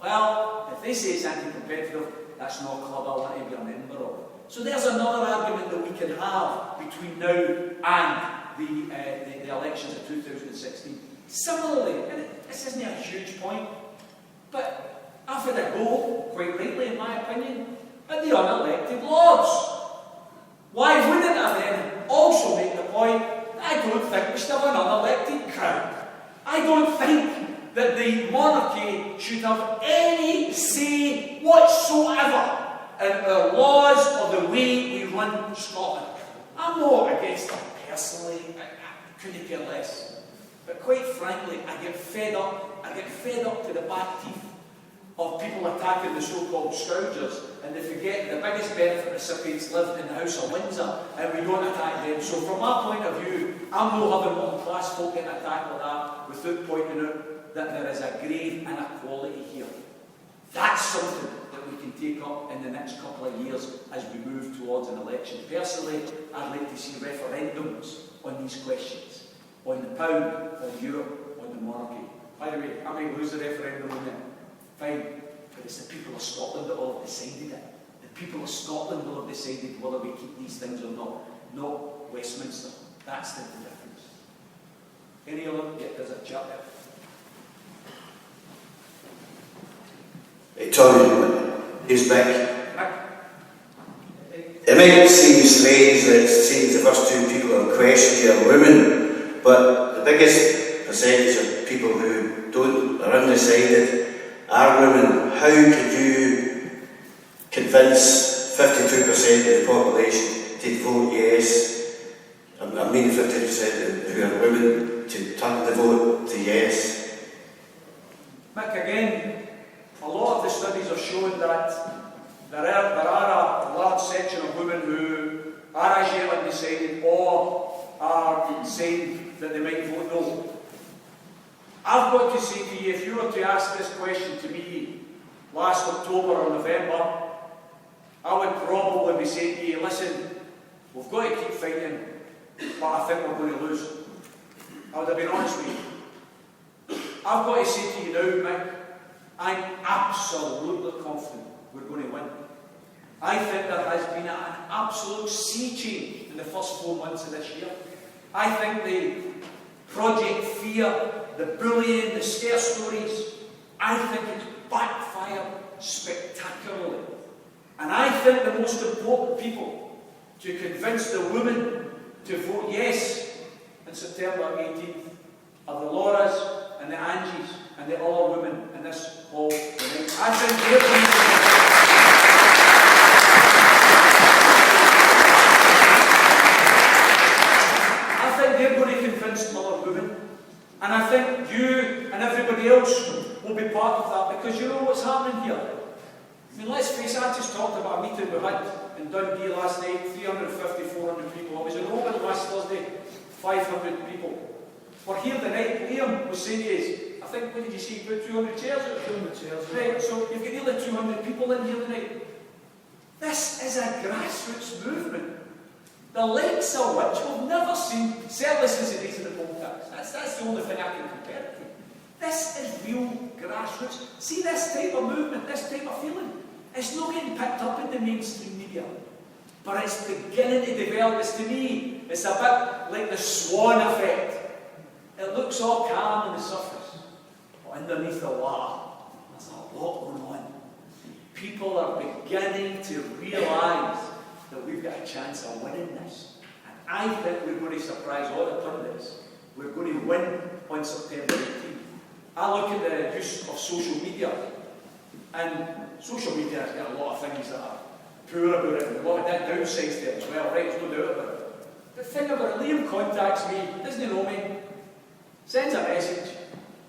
Well, if they say it's anti-competitive, that's not a club I want to be a member of. So there's another argument that we can have between now and the elections of 2016. Similarly, and this isn't a huge point, but I've had a go, quite rightly in my opinion, at the unelected Lords. Why wouldn't I then also make the point that I don't think we should have an unelected crown? I don't think that the monarchy should have any say whatsoever in our laws or the way we run Scotland. I'm not against them personally, I couldn't care less. But quite frankly, I get fed up to the back teeth of people attacking the so-called scourgers, and they forget the biggest benefit recipients live in the House of Windsor, and we don't attack them. So from my point of view, I'm not having middle-class folk getting attacked like that without pointing out that there is a grave inequality here. That's something that we can take up in the next couple of years as we move towards an election. Personally, I'd like to see referendums on these questions. On the pound, on Europe, on the monarchy. By the way, I might lose the referendum on that. Fine. But it's the people of Scotland that will have decided it. The people of Scotland will have decided whether we keep these things or not. Not Westminster. That's the difference. Any other? Yeah, there's a chat there. Hey, Tommy, he's back. Back. If it might seem strange that it seems the first two people in question are women, but the biggest percentage of people who don't are undecided are women. How could you convince 52% of the population to vote yes? I mean 50% who are women to turn the vote to yes. Mick, again, a lot of the studies have shown that there are a large section of women who are as yet undecided or are saying that they might vote no. I've got to say to you, if you were to ask this question to me last October or November, I would probably be saying to you, listen, we've got to keep fighting, but I think we're going to lose. I would have been honest with you. I've got to say to you now, Mick, I'm absolutely confident we're going to win. I think there has been an absolute sea change in the first 4 months of this year. I think the Project Fear, the bullying, the scare stories, I think it's backfired spectacularly. And I think the most important people to convince the women to vote yes on September 18th are the Lauras and the Angies and the other women in this hall tonight. I think they're going to convince other women. And I think you and everybody else will be part of that, because you know what's happening here. I mean, let's face it, I just talked about a meeting we had in Dundee last night, 350, 400 people. I was in Oban last Thursday, 500 people. We're here tonight. Liam was saying to us, I think, what did you say, about 200 chairs? 200 chairs. Right, so you've got nearly 200 people in here tonight. This is a grassroots movement. The likes of which we've never seen, certainly since the days of the poll tax. That's the only thing I can compare it to. This is real grassroots. See this type of movement, this type of feeling. It's not getting picked up in the mainstream media, but it's beginning to develop. To me, it's a bit like the swan effect. It looks all calm on the surface, but underneath the water, there's a lot going on. People are beginning to realise that we've got a chance of winning this. And I think we're going to surprise all the pundits. We're going to win on September 18th. I look at the use of social media, and social media has got a lot of things that are poor about it, and a lot of downsides to it as well, right? There's no doubt about it. The thing about it, Liam contacts me, doesn't he know me, sends a message,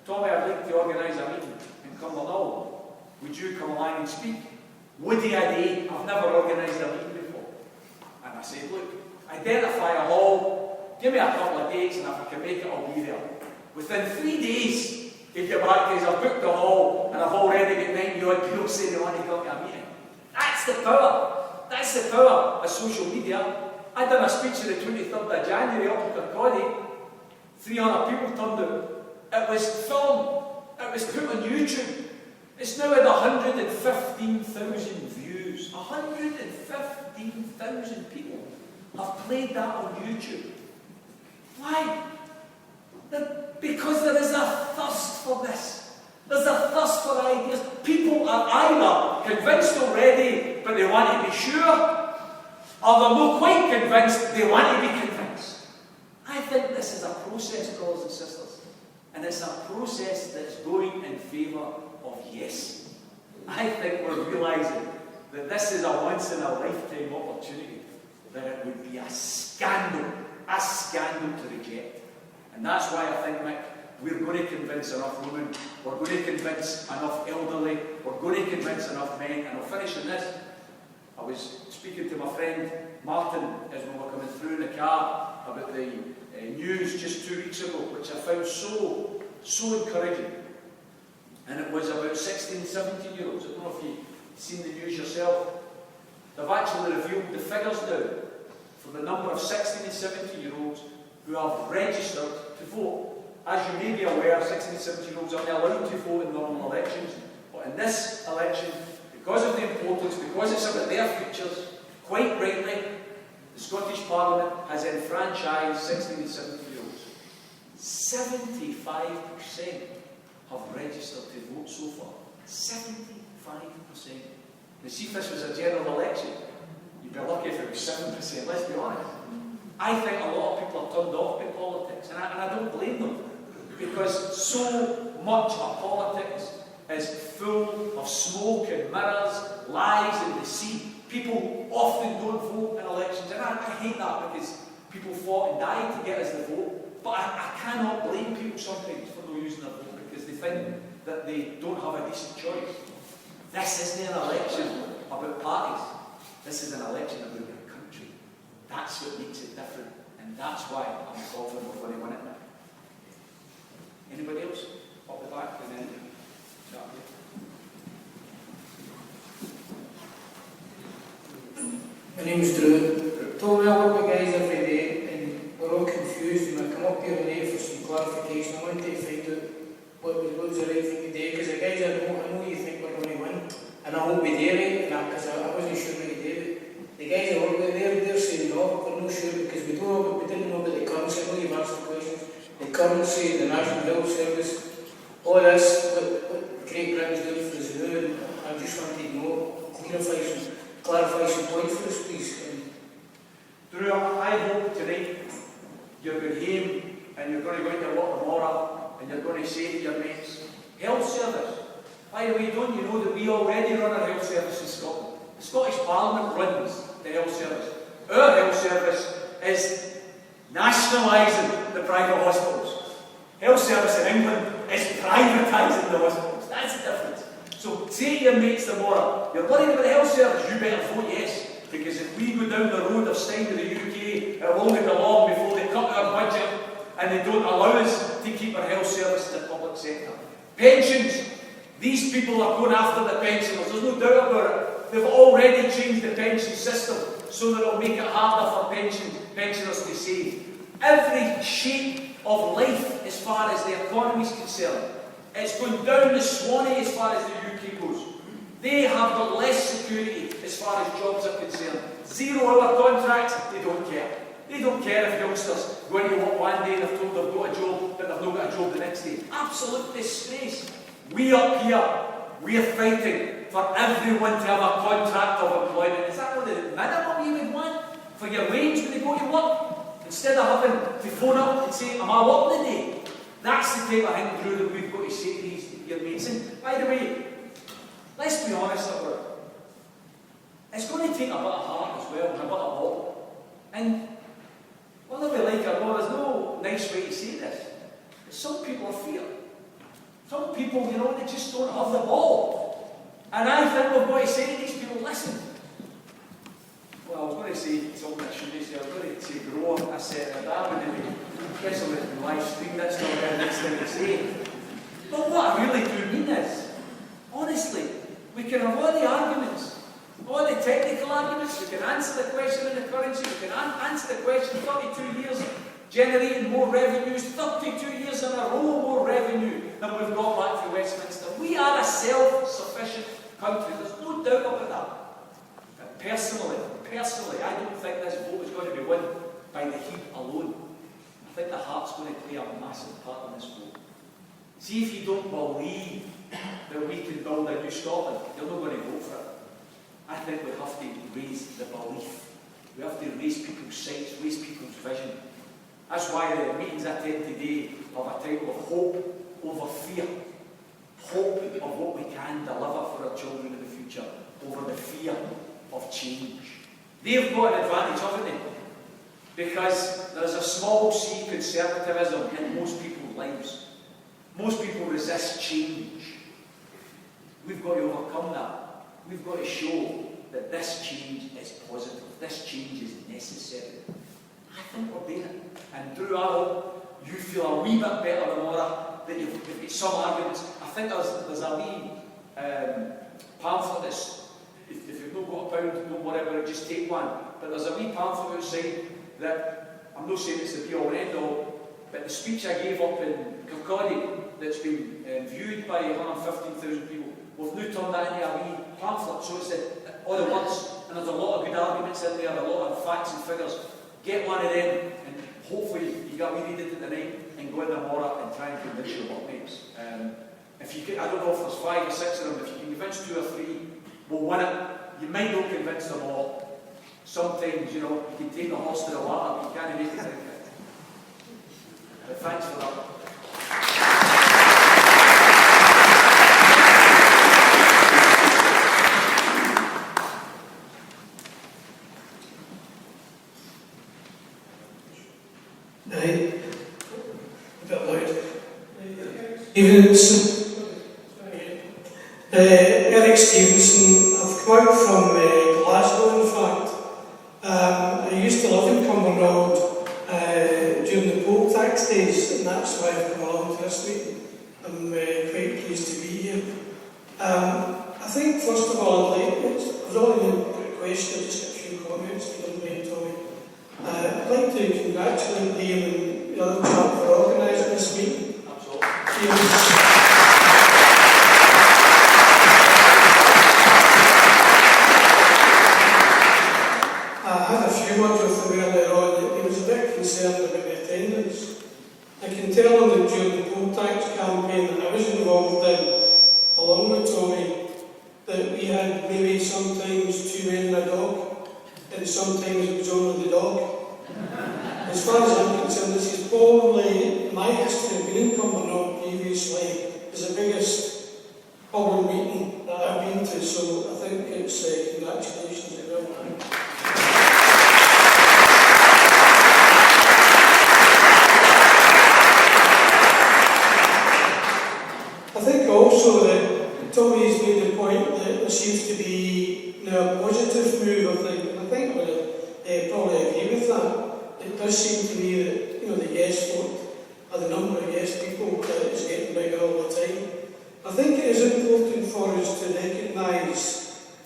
Tommy, I'd like to organise a meeting in Cumbernauld. Would you come along and speak? Woody a day, I've never organised a meeting before. And I said, look, identify a hall, give me a couple of dates, and if I can make it, I'll be there. Within 3 days, he'd get back to us, I've booked the hall, and I've already got 90 odd people saying they want to come to a meeting. That's the power. That's the power of social media. I done a speech on the 23rd of January up in Cumbernauld. 300 people turned out. It was filmed. It was put on YouTube. It's now at 115,000 views. 115,000 people have played that on YouTube. Why? Because there is a thirst for this. There's a thirst for ideas. People are either convinced already, but they want to be sure, or they're not quite convinced, they want to be convinced. I think this is a process, brothers and sisters, and it's a process that's going in favour of yes. I think we're realising that this is a once-in-a-lifetime opportunity, that it would be a scandal to reject. And that's why I think, Mick, we're going to convince enough women, we're going to convince enough elderly, we're going to convince enough men, and I'll finish on this. I was speaking to my friend Martin as we were coming through in the car about the news just 2 weeks ago, which I found so encouraging. And it was about 16, 17-year-olds. I don't know if you've seen the news yourself. They've actually revealed the figures now for the number of 16 and 17-year-olds who have registered to vote. As you may be aware, 16 and 17-year-olds are only allowed to vote in normal elections. But in this election, because of the importance, because it's about their futures, quite rightly, the Scottish Parliament has enfranchised 16 and 17-year-olds. 75% have registered to vote so far. 75%. Now, see if this was a general election, You'd be lucky if it was 7%, let's be honest. I think a lot of people are turned off by politics, and I don't blame them, because so much of politics is full of smoke and mirrors, lies and deceit. People often don't vote in elections, and I hate that, because people fought and died to get us the vote. But I cannot blame people sometimes for not using their vote, because they think that they don't have a decent choice. This isn't an election about parties. This is an election about your country. That's what makes it different, and that's why I'm confident we're going to win it now. Anybody else? Up the back, and then chat here. My name's Drew. Tommy, I work with guys every day, and we're all confused, and I come up here tonight for some clarification. I want to find out what was the right thing to do, because the guys I know you think we're going to win, and I hope we do right, because I wasn't sure when you did it. The guys I work with, they're saying no, we're not sure, because we didn't know about the currency. I know you've asked the questions. The currency, the National Health Service, all this, what Great Britain's doing for us now, and I just want to know, clarify some points for us, please. Drew, I hope tonight you're going home and you're going to go into work tomorrow and you're going to say to your mates, health service. By the way, don't you know that we already run our health service in Scotland? The Scottish Parliament runs the health service. Our health service is nationalising the private hospitals. Health service in England is privatising the hospitals. That's the difference. So say to your mates tomorrow, you're worried about the health service, you better vote yes. Because if we go down the road of staying with the UK, it won't be long before they cut our budget and they don't allow us to keep our health service in the public sector. Pensions. These people are going after the pensioners, there's no doubt about it. They've already changed the pension system so that it'll make it harder for pensioners to save. Every shape of life as far as the economy is concerned, it's going down the Swanee as far as the UK goes. They have got less security as far as jobs are concerned. 0-hour contracts, they don't care. They don't care if youngsters go into work one day and they're told they've got a job, but they've not got a job the next day. Absolute disgrace. We up here, we are fighting for everyone to have a contract of employment. Is that not the minimum you would want for your wage when they go to work? Instead of having to phone up and say, am I working today? That's the type of thing, Drew, that we've got to say to your mates. And by the way, let's be honest about it. It's going to take a bit of heart as well, and a bit of hope. And whether we like it or not, there's no nice way to say this. But some people are fear. Some people, they just don't have the ball. And I think we've got to say to these people, listen. Well, I was going to say something I shouldn't say. I was going to say grow up. I said that would be, especially with live stream, that's not the next thing to say. But what I really do mean is, honestly, we can have all the arguments, all the technical arguments, we can answer the question on the currency, we can answer the question 32 years generating more revenues, 32 years in a row more revenue than we've got back from Westminster. We are a self-sufficient country, there's no doubt about that. But personally, I don't think this vote is going to be won by the heat alone. I think the heart's going to play a massive part in this vote. See, if you don't believe that we can build a new Scotland, you're not going to vote for it. I think we have to raise the belief. We have to raise people's sights, raise people's vision. That's why the meetings I attend today have a title of Hope Over Fear. Hope of what we can deliver for our children in the future over the fear of change. They've got an advantage, haven't they? Because there is a small c conservatism in most people's lives. Most people resist change. We've got to overcome that. We've got to show that this change is positive. This change is necessary. I think we're doing it. And Drew, I hope you feel a wee bit better than Laura, that you've got some arguments. I think there's a wee pamphlet that's, if you've not got a pound, don't worry about it, just take one. But there's a wee pamphlet outside that, I'm not saying it's the be-all and end-all, but the speech I gave up in Cumbernauld that's been viewed by 115,000 people, we've now turned that into a wee pamphlet. So it's all the words, and there's a lot of good arguments in there, a lot of facts and figures. Get one of them, and hopefully you got me read it tonight, and go in tomorrow and try and convince your workmates. If you can, I don't know if there's 5 or 6 of them, if you can convince 2 or 3, we'll win it. You might not convince them all. sometimes, you know, you can take the horse to the water, but you can't make it drink it. But thanks for that. Right. A bit loud. Stevenson. Eric Stevenson. I've come out from Glasgow, in fact. I used to live in Cumbernauld during the poll tax days, and that's why I've come along to this meeting. I'm quite pleased to be here. I think, first of all, I've only got a question, just a few comments, if you don't mind, Tommy. I'd like to congratulate Liam and the other chap for organising this meeting. Absolutely. I had a few words with him earlier on. He was a bit concerned about the attendance. I can tell him that during the poll tax campaign that I was involved in, along with Tommy, that we had maybe sometimes 2 men and a dog, and sometimes it was only the dog. As far as I'm concerned, this is probably, my history of being in Cumbernauld previously, is the biggest public meeting that I've been to, so I think it's congratulations as well. I think also that Tommy's made the point that there seems to be now a positive move, I think I would probably agree with that. It does seem to me that, you know, the yes vote, or the number of yes people is getting bigger all the time. I think it is important for us to recognise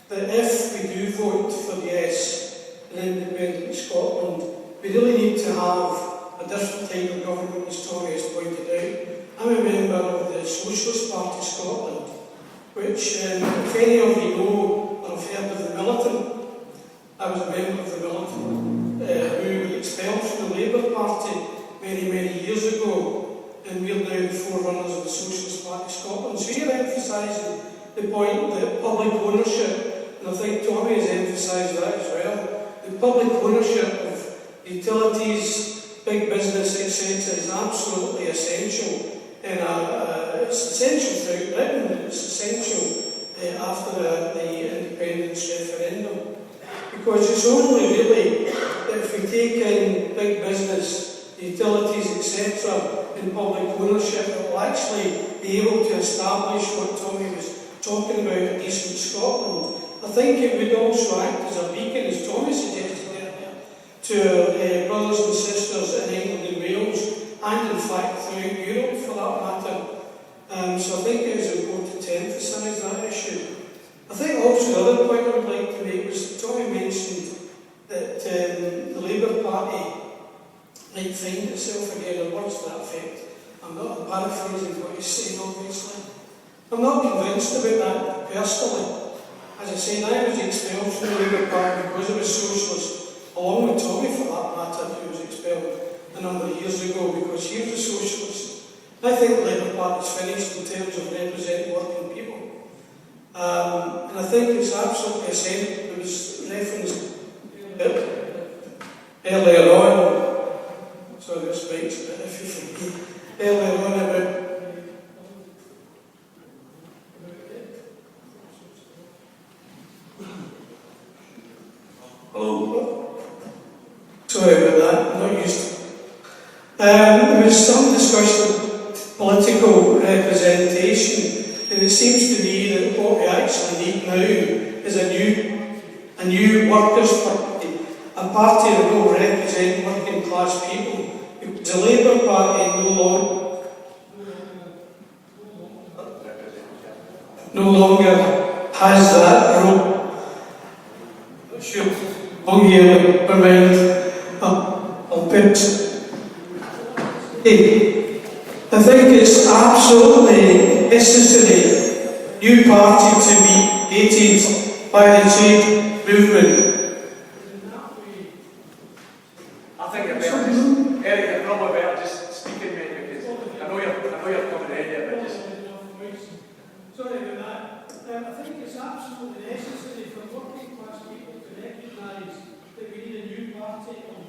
that if we do vote for yes in independent Scotland, we really need to have a different type of government, as Tommy has pointed out. I'm a member of the Socialist Party Scotland, which, if any of you know or have heard of the Militant, I was a member of the Militant, who was expelled from the Labour Party many, many years ago, and we're now the forerunners of the Socialist Party Scotland. So you're emphasising the point that public ownership, and I think Tommy has emphasised that as well, the public ownership of utilities, big business, etc. is absolutely essential. And it's essential throughout Britain, and it's essential after the independence referendum. Because it's only really that if we take in big business, utilities, etc., in public ownership, it will actually be able to establish what Tommy was talking about, a decent Scotland. I think it would also act as a beacon, as Tommy suggested earlier, to brothers and sisters in England and Wales, and in fact throughout Europe for that matter. So I think it is important to emphasise that issue. I think also the other point I would like to make was that Tommy mentioned that the Labour Party might find itself again, or words to that effect. I'm not paraphrasing what he's saying, obviously. I'm not convinced about that personally. As I said, I was expelled from the Labour Party because I was socialist, along with Tommy for that matter, who was expelled a number of years ago because he was a socialist. I think the Labour Party's finished in terms of representing working people. And I think it's absolutely essential. There was reference earlier on, sorry, this mic's a bit iffy for me, earlier on about hello? Sorry about that, I'm not used to it. There was some discussion of political representation. And it seems to me that what we actually need now is a new workers' party, a party that will represent working class people. Because the Labour Party no longer has that role. Sure. Oh yeah, never mind. I'll put. I think it's absolutely necessary new party to be created by the trade movement. I think you're better, Eric, you're probably better just speaking, mate, because I know you're coming in here, but just... Sorry about that. I think it's absolutely necessary for working class people to recognise that we need a new party of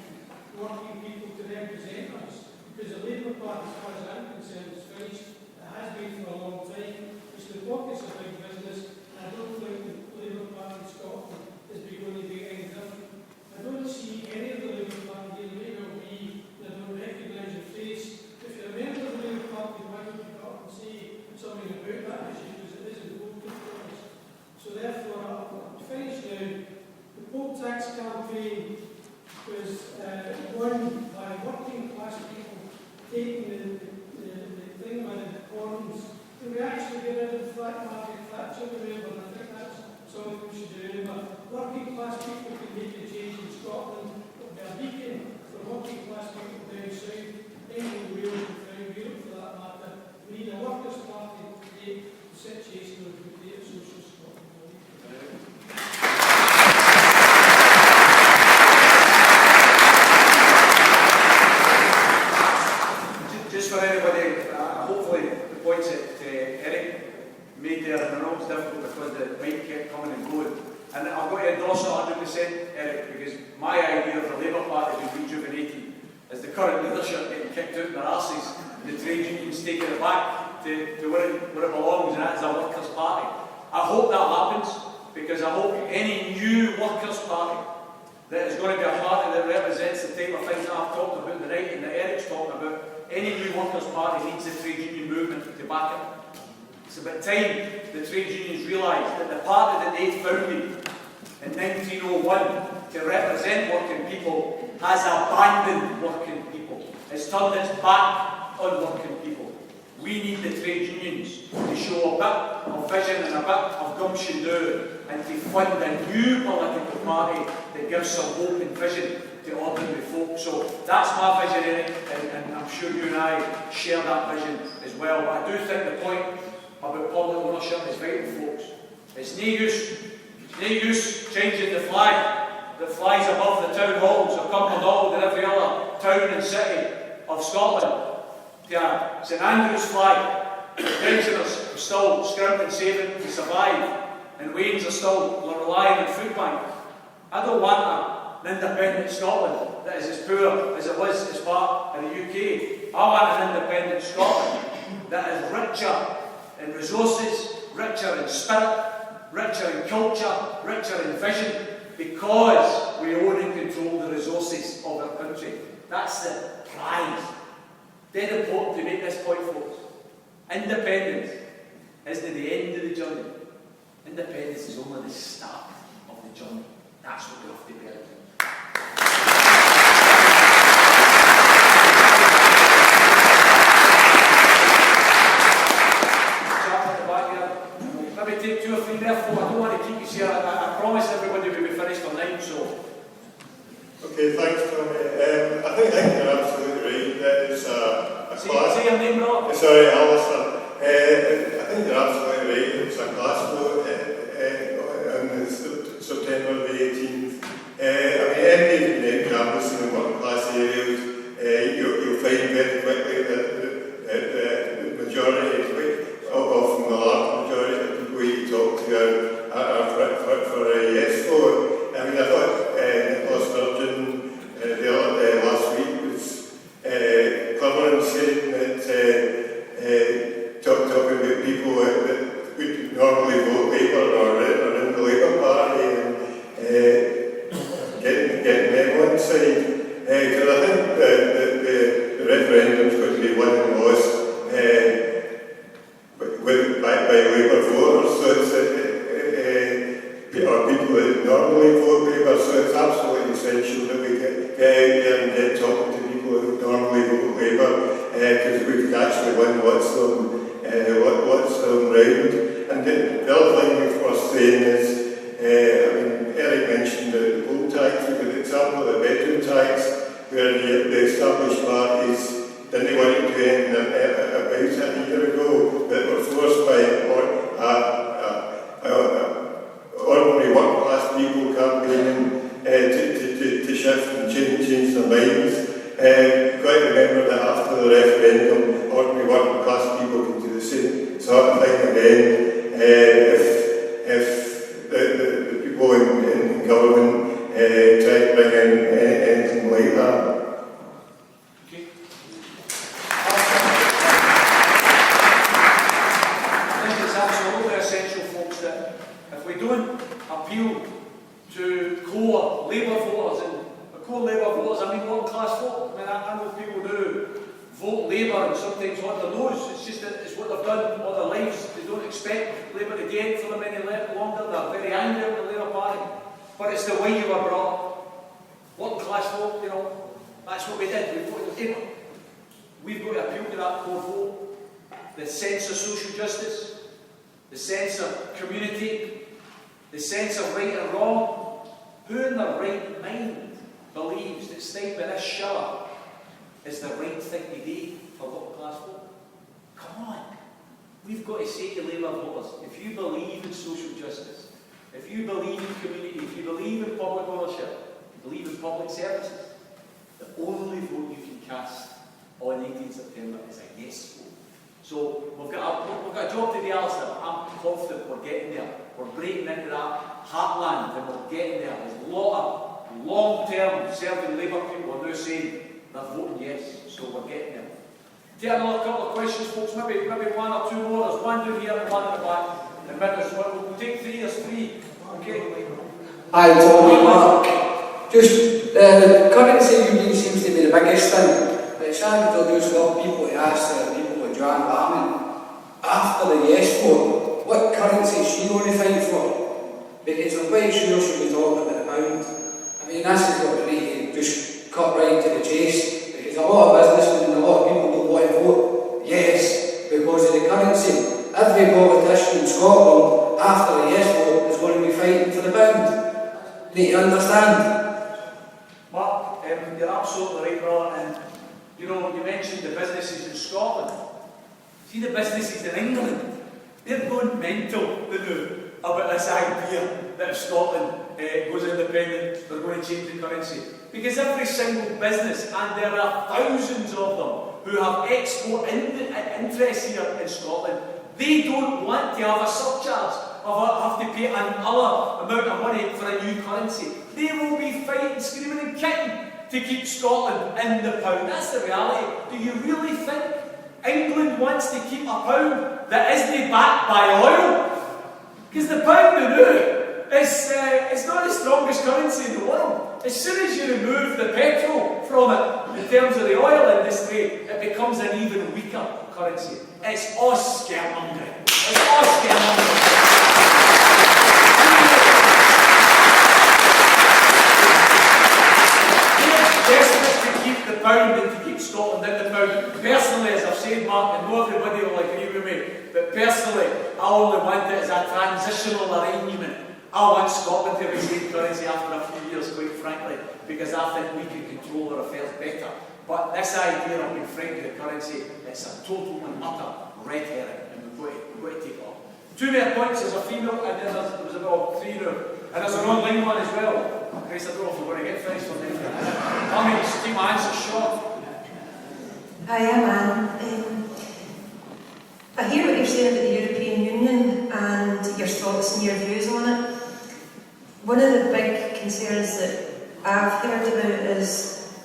working people to represent us. Because the Labour Party, as far as I'm concerned, is finished. It has been for a long time. It's the pockets of big business. And I don't think the Labour Party in Scotland is going to be any different. I don't see any of the Labour Party here. Maybe it'll be that I don't recognise your face. If you're a member of the Labour Party, why don't you come up and say something about that issue? Because it is important for us. So therefore, I'll finish now. The poll tax campaign was won by working class people taking the thing by the horns. And we actually get rid of flat market Thatcher, remember, and I think that's something we should remember. Working class people can make the change in Scotland, but they're a beacon for working class people down south, England, Wales, and throughout Europe for that matter. We need a workers' party to take the situation of the great social Scotland. Just for anybody, hopefully the points that Eric made there, and I know it's difficult because the mic kept coming and going. And I've got to endorse it 100%, Eric, because my idea of the Labour Party being rejuvenated is the current leadership getting kicked out in their arses, and the trade unions taking it back to where it belongs, and that is a workers' party. I hope that happens, because I hope any new workers' party that is going to be a party that represents the type of things that I've talked about tonight and that Eric's talking about, any new workers' party needs the trade union movement to back it. It's about time the trade unions realise that the party that they founded in 1901 to represent working people has abandoned working people. It's turned its back on working people. We need the trade unions to show a bit of vision and a bit of gumption now, and to fund a new political party that gives some hope and vision to ordinary folk. So that's my vision, Eric, and I'm sure you and I share that vision as well. But I do think the point about public ownership is vital, folks. It's no use changing the flag that flies above the town halls of Cumbernauld and every other town and city of Scotland to a St Andrew's flag. Pensioners are still scrimping, saving to survive, and Wains are still relying on food banks. I don't want an independent Scotland that is as poor as it was as part of the UK. I want an independent Scotland that is richer in resources, richer in spirit, richer in culture, richer in vision, because we own and control the resources of our country. That's the prize. Dead important to make this point, folks. Independence isn't the end of the journey. Independence is only the start of the journey. That's what we have to bear in mind. Maybe take 2 or 3 therefore. I don't want to keep you here. I promised everybody we would be finished on 9, so. Okay, thanks, Tommy. I think you're absolutely right. That is a class. Say your name, Rob. Sorry, Alistair. I think you're absolutely right. It's a class vote on September the 18th. I mean, any campus in the working class areas, you'll find very quickly that the majority, often the large majority of people you talk to are for a yes vote. I mean, I thought Nicholas Sturgeon the other day last week was Cumbernauld saying that talking about people that would normally vote Labour or in the Labour Party and getting them on side. Because I think the referendum is going to be won and lost by Labour voters, so it's or people that normally vote Labour, so it's absolutely essential that we get out there and get talking to people who normally vote Labour, because we can actually win what's them round. And the other thing worth saying is, I mean, Eric mentioned the poll tax. We could example the bedroom tax, where the established parties didn't want to end about a year ago, that were forced by ordinary working class people campaigning to shift and change their minds. You've got to remember that after the referendum, ordinary working class people can do the same sort of thing again. If the people in government try to bring sometimes on their nose. It's just that it's what they've done all their lives. They don't expect Labour to get for them any longer. They're very angry at the Labour Party. But it's the way you were brought up. Working class folk, you know, that's what we did. We put it on the table. We've got to appeal to that core vote. The sense of social justice, the sense of community, the sense of right and wrong. Who in their right mind believes that staying with this shower is the right thing to do for working class folk? Come on. We've got to say to Labour voters, if you believe in social justice, if you believe in community, if you believe in public ownership, if you believe in public services, the only vote you can cast on 18 September is a yes vote. So we've got a job to do, Alistair. I'm confident we're getting there. We're breaking into that heartland and we're getting there. There's a lot of long-term serving Labour people who are now saying they're voting yes, so we're getting there. Take another couple of questions, folks. Maybe one or two more. There's one down here and one in the back. And we'll take three. There's three. Okay. Hi, Tommy, Mark. Just the currency union seems to be the biggest thing. It's hard to just for people to ask people like Joanne Barman after the yes vote, what currency is she going to fight for? Because I'm quite sure she'll be talking about the pound. I mean, this is what we need to just cut right to the chase. Because a lot of businessmen and a lot of people don't want to vote yes because of the currency. Every politician in Scotland after the yes vote is going to be fighting for the pound. Need to understand. Mark, you're absolutely right, brother. And you know, you mentioned the businesses in Scotland. See the businesses in England? They're going mental about this idea that if Scotland goes independent, they're going to change the currency. Because every single business, and there are thousands of them, who have export interests here in Scotland, they don't want to have a surcharge or have to pay another amount of money for a new currency. They will be fighting, screaming and kicking to keep Scotland in the pound. That's the reality. Do you really think England wants to keep a pound that isn't backed by oil? Because the pound it's not the strongest currency in the world. As soon as you remove the petrol from it, in terms of the oil industry, it becomes an even weaker currency. It's all scaremongering. It's all scaremongering. Desperate to keep the pound and to keep Scotland in the pound. Personally, as I've said, Mark, and not everybody will agree with me, but personally, I only want it as a transitional arrangement. I want Scotland to retain currency after a few years, quite frankly, because I think we can control our affairs better. But this idea of being frightened of the currency, it's a total and utter red herring, and we've got to take it off. Two more points as a female, and then there was about three now. And there's an online one as well. Grace, I don't know if we're going to get finished for them. I mean, just keep my answers short. Hi, I'm Anne. I hear what you're saying about the European Union and your thoughts and your views on it. One of the big concerns that I've heard about is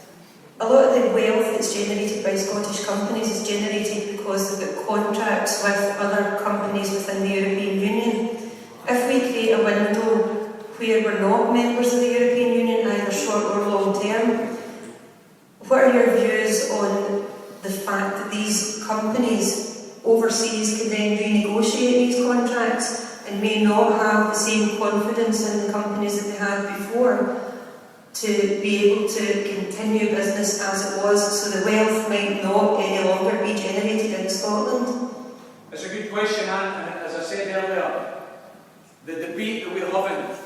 a lot of the wealth that's generated by Scottish companies is generated because they've got contracts with other companies within the European Union. If we create a window where we're not members of the European Union, either short or long term, what are your views on the fact that these companies overseas can then renegotiate these contracts and may not have the same confidence in the companies that they had before to be able to continue business as it was, so the wealth might not any longer be generated in Scotland? It's a good question, Anne, and as I said earlier, the debate that we're having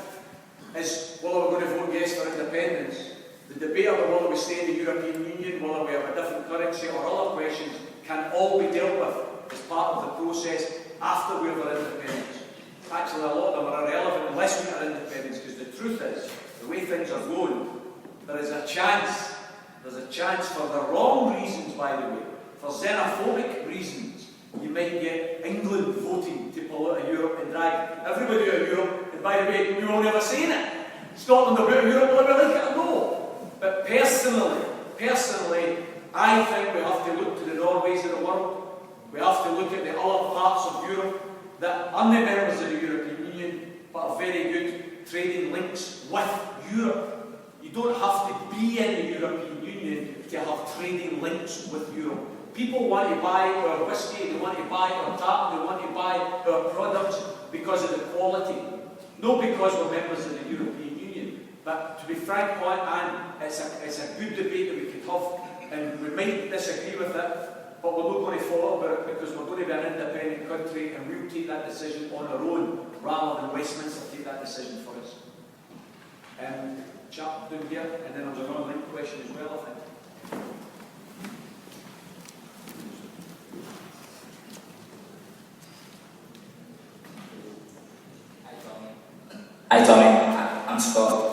is whether we're going to vote yes for independence. The debate about whether we stay in the European Union, whether we have a different currency or other questions can all be dealt with as part of the process after we have our independence. Actually, a lot of them are irrelevant unless we have independence, because the truth is, the way things are going, there's a chance for the wrong reasons, by the way, for xenophobic reasons, you might get England voting to pull out of Europe and drag everybody out of Europe. And by the way, we won't ever say it. Scotland will be out of Europe whether we like it or no. But personally, I think we have to look to the Norways of the world. We have to look at the other parts of Europe that aren't members of the European Union, but have very good trading links with Europe. You don't have to be in the European Union to have trading links with Europe. People want to buy our whisky, they want to buy our tap, they want to buy our products because of the quality. Not because we're members of the European Union. But to be frank, Anne, it's a good debate that we could have, and we might disagree with it, but we're not going to follow about it because we're going to be an independent country and we'll take that decision on our own rather than Westminster take that decision for us. Chap down here, and then there's another link question as well, I think. Hi Tommy, I'm Scott.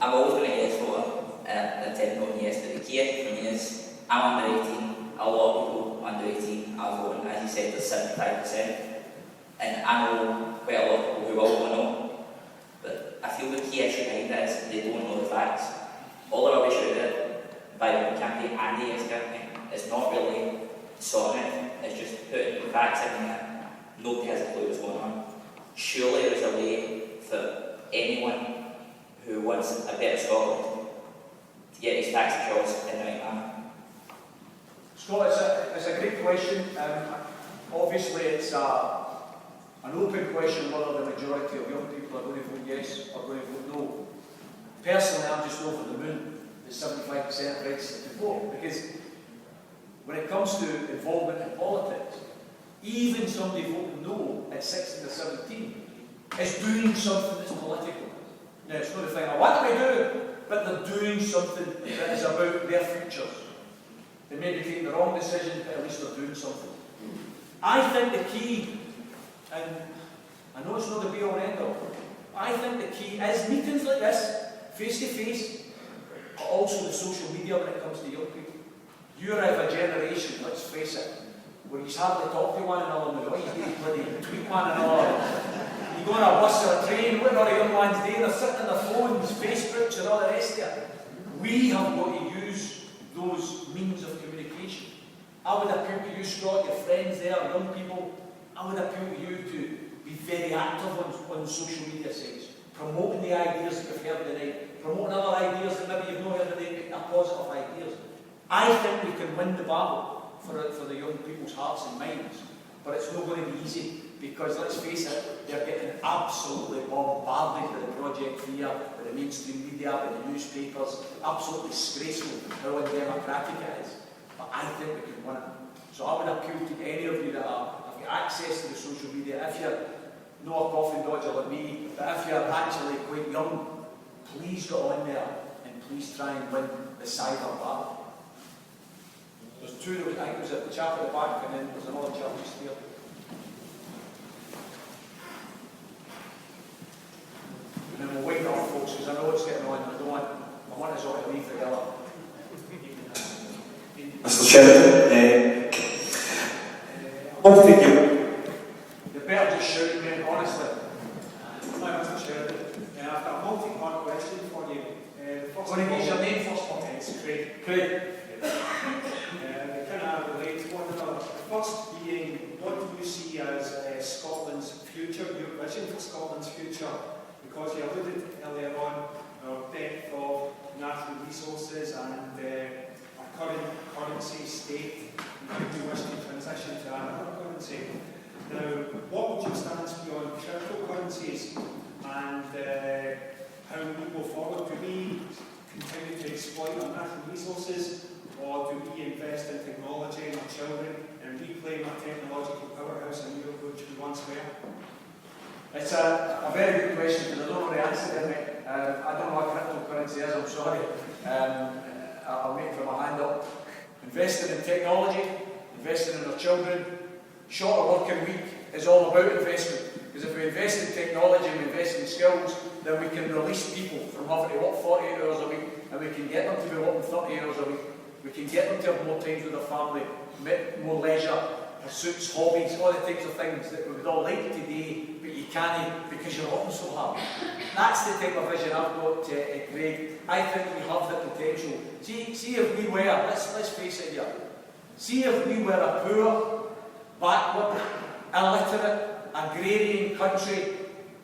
I've always been against voter the 10 voting yes, but the key issue for me is I'm under 18, a lot of people under 18 are voting, as you said, there's 75%, and I know quite a lot of people who all know, but I feel the key issue behind that is they don't know the facts. All the rubbish out there by the campaign and the yes campaign is not really sorting it, it's just putting the facts in there. Nobody has a clue what's going on. Surely there's a way for anyone who wants a better Scotland to get his tax jobs in the right manner. Scott, it's a great question. Obviously, it's an open question whether the majority of young people are going to vote yes or going to vote no. Personally, I'm just over the moon that 75% registered to vote, because when it comes to involvement in politics, even somebody voting no at 16 or 17 is doing something that's political. Now, it's not a thing I want to be doing, but they're doing something that is about their futures. They may be taking the wrong decision, but at least they're doing something. I think the key, and I know it's not the be-all and end-all, I think the key is meetings like this, face-to-face, but also the social media when it comes to young people. You're of a generation, let's face it, where you hardly talk to one another now. You bloody tweet one another. You go on a bus or a train, what are the young ones doing? They're sitting on their phones, Facebooks and all the rest of it. We have got to use those means of communication. I would appeal to you, Scott, your friends there, young people, I would appeal to you to be very active on social media sites, promoting the ideas that you've heard tonight, promoting other ideas that maybe you've not heard tonight, but are positive ideas. I think we can win the battle for the young people's hearts and minds, but it's not going to be easy, because let's face it, they're getting absolutely bombarded with the Project Fear, with the mainstream media, with the newspapers. Absolutely disgraceful how undemocratic it is. But I think we can win it. So I would appeal to any of you that have got access to the social media, if you're not a coffin dodger like me, but if you're actually quite young, please get on there and please try and win the cyber battle. There's two, I think there's a chap at the back and then there's another chap just here. And then we'll wait on folks, because I know it's getting on. I want us all to leave together. Mr. Sheridan, one thing You better just shout at me, honestly. Hi, Mr. Sheridan. I've got a multi-part question for you. What is your name first one? It's Craig. Craig. They kind of relate to one another. The first being, what do you see as Scotland's future, your vision for Scotland's future? Because you alluded earlier on our depth of natural resources and our current currency state, and how we wish to transition to another currency. Now, what would your stance be on cryptocurrencies and how we go forward? Do we continue to exploit our natural resources, or do we invest in technology in our children and reclaim our technological powerhouse in Europe which we once were? It's a very good question, because I don't know the answer to it. I don't know what cryptocurrency is, I'm sorry. I'm waiting for my hand up. Investing in technology, investing in our children. Shorter working week is all about investment. Because if we invest in technology and we invest in skills, then we can release people from having to work 48 hours a week, and we can get them to be working 30 hours a week. We can get them to have more time with their family, more leisure, pursuits, hobbies, all the types of things that we would all like to do, but you can't because you're working so hard. That's the type of vision I've got, Craig. I think we have the potential. See if we were, let's face it here, see if we were a poor, backward, illiterate, agrarian country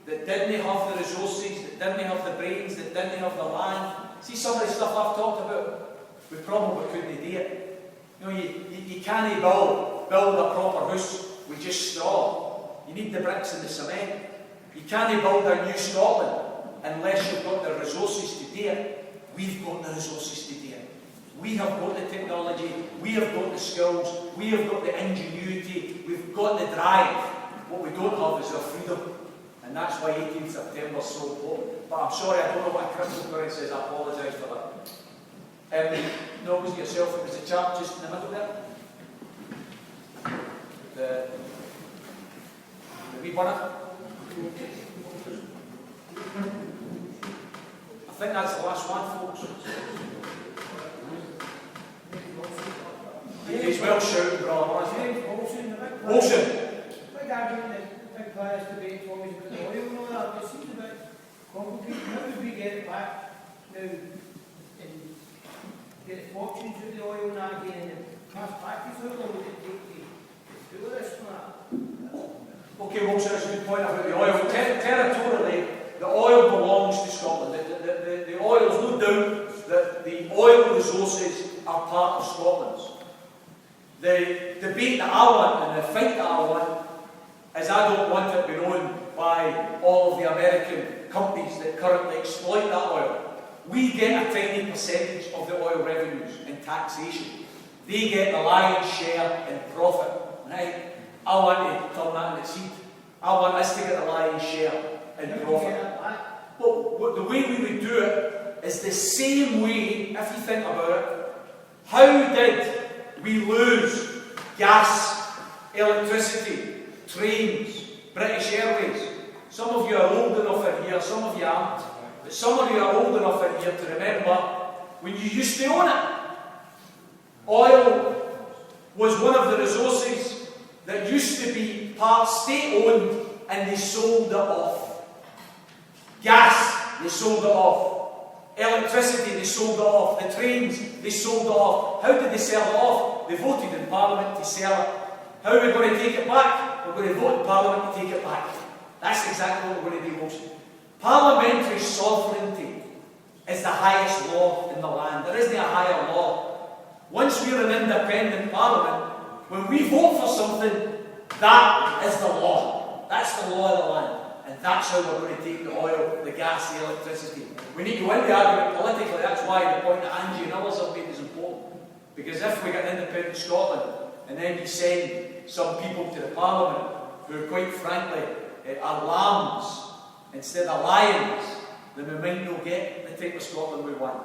that didn't have the resources, that didn't have the brains, that didn't have the land. See some of the stuff I've talked about. We probably couldn't do it. You know, you can't build a proper house with just straw. You need the bricks and the cement. You can't build a new Scotland unless you've got the resources to do it. We've got the resources to do it. We have got the technology, we have got the skills, we have got the ingenuity, we've got the drive. What we don't have is our freedom. And that's why 18th September is so important. But I'm sorry, I don't know what cryptocurrency is. I apologise for that. No, it wasn't yourself, it was the chap just in the middle there. The wee bunner. I think that's the last one, folks. He's well shouted, brother. Wilson. Big argument, big players debate always about the oil and all that, but it seems a bit complicated. How would we get it back now and get the fortunes out of the oil now again and the past practice? How long would it take to do this and that? Okay, Wilson, that's a good point about the oil. Territorially, the oil belongs to Scotland. The oil, there's no doubt that the oil resources are part of Scotland's. The debate that I want and the fight that I want is I don't want it to be owned by all of the American companies that currently exploit that oil. We get a tiny percentage of the oil revenues in taxation. They get the lion's share in profit. Right? I want to turn that on its head. I want us to get the lion's share in profit. Well, the way we would do it is the same way, if you think about it. How did we lose gas, electricity, trains, British Airways? Some of you are old enough in here, some of you aren't. But some of you are old enough in here to remember when you used to own it. Oil was one of the resources that used to be part state-owned and they sold it off. Gas, they sold it off. Electricity, they sold it off. The trains, they sold it off. How did they sell it off? They voted in Parliament to sell it. How are we going to take it back? We're going to vote in Parliament to take it back. That's exactly what we're going to do, Wilson. Parliamentary sovereignty is the highest law in the land. There isn't a higher law. Once we're an independent Parliament, when we vote for something, that is the law. That's the law of the land. And that's how we're going to take the oil, the gas, the electricity. We need to win the argument politically. That's why the point that Angie and others have made is important. Because if we get an independent Scotland, and then you send some people to the Parliament who, quite frankly, are lambs instead of lions, then we might not get the type of Scotland we want.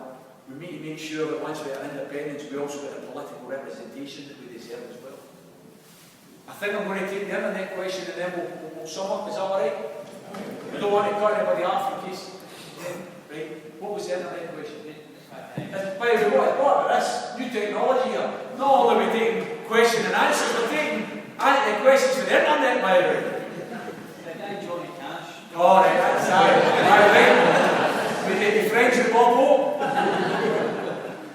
We need to make sure that once we have independence, we also get the political representation that we deserve as well. I think I'm going to take the internet question and then we'll sum up. Is that alright? I don't want to cut anybody off in case. Right? What was the internet question? By the way, what about this? New technology here. Not only are we taking question and answers, we're taking questions for the internet, by the way. Johnny Cash. Oh, right, that's right. We take the friends with Bob Hope.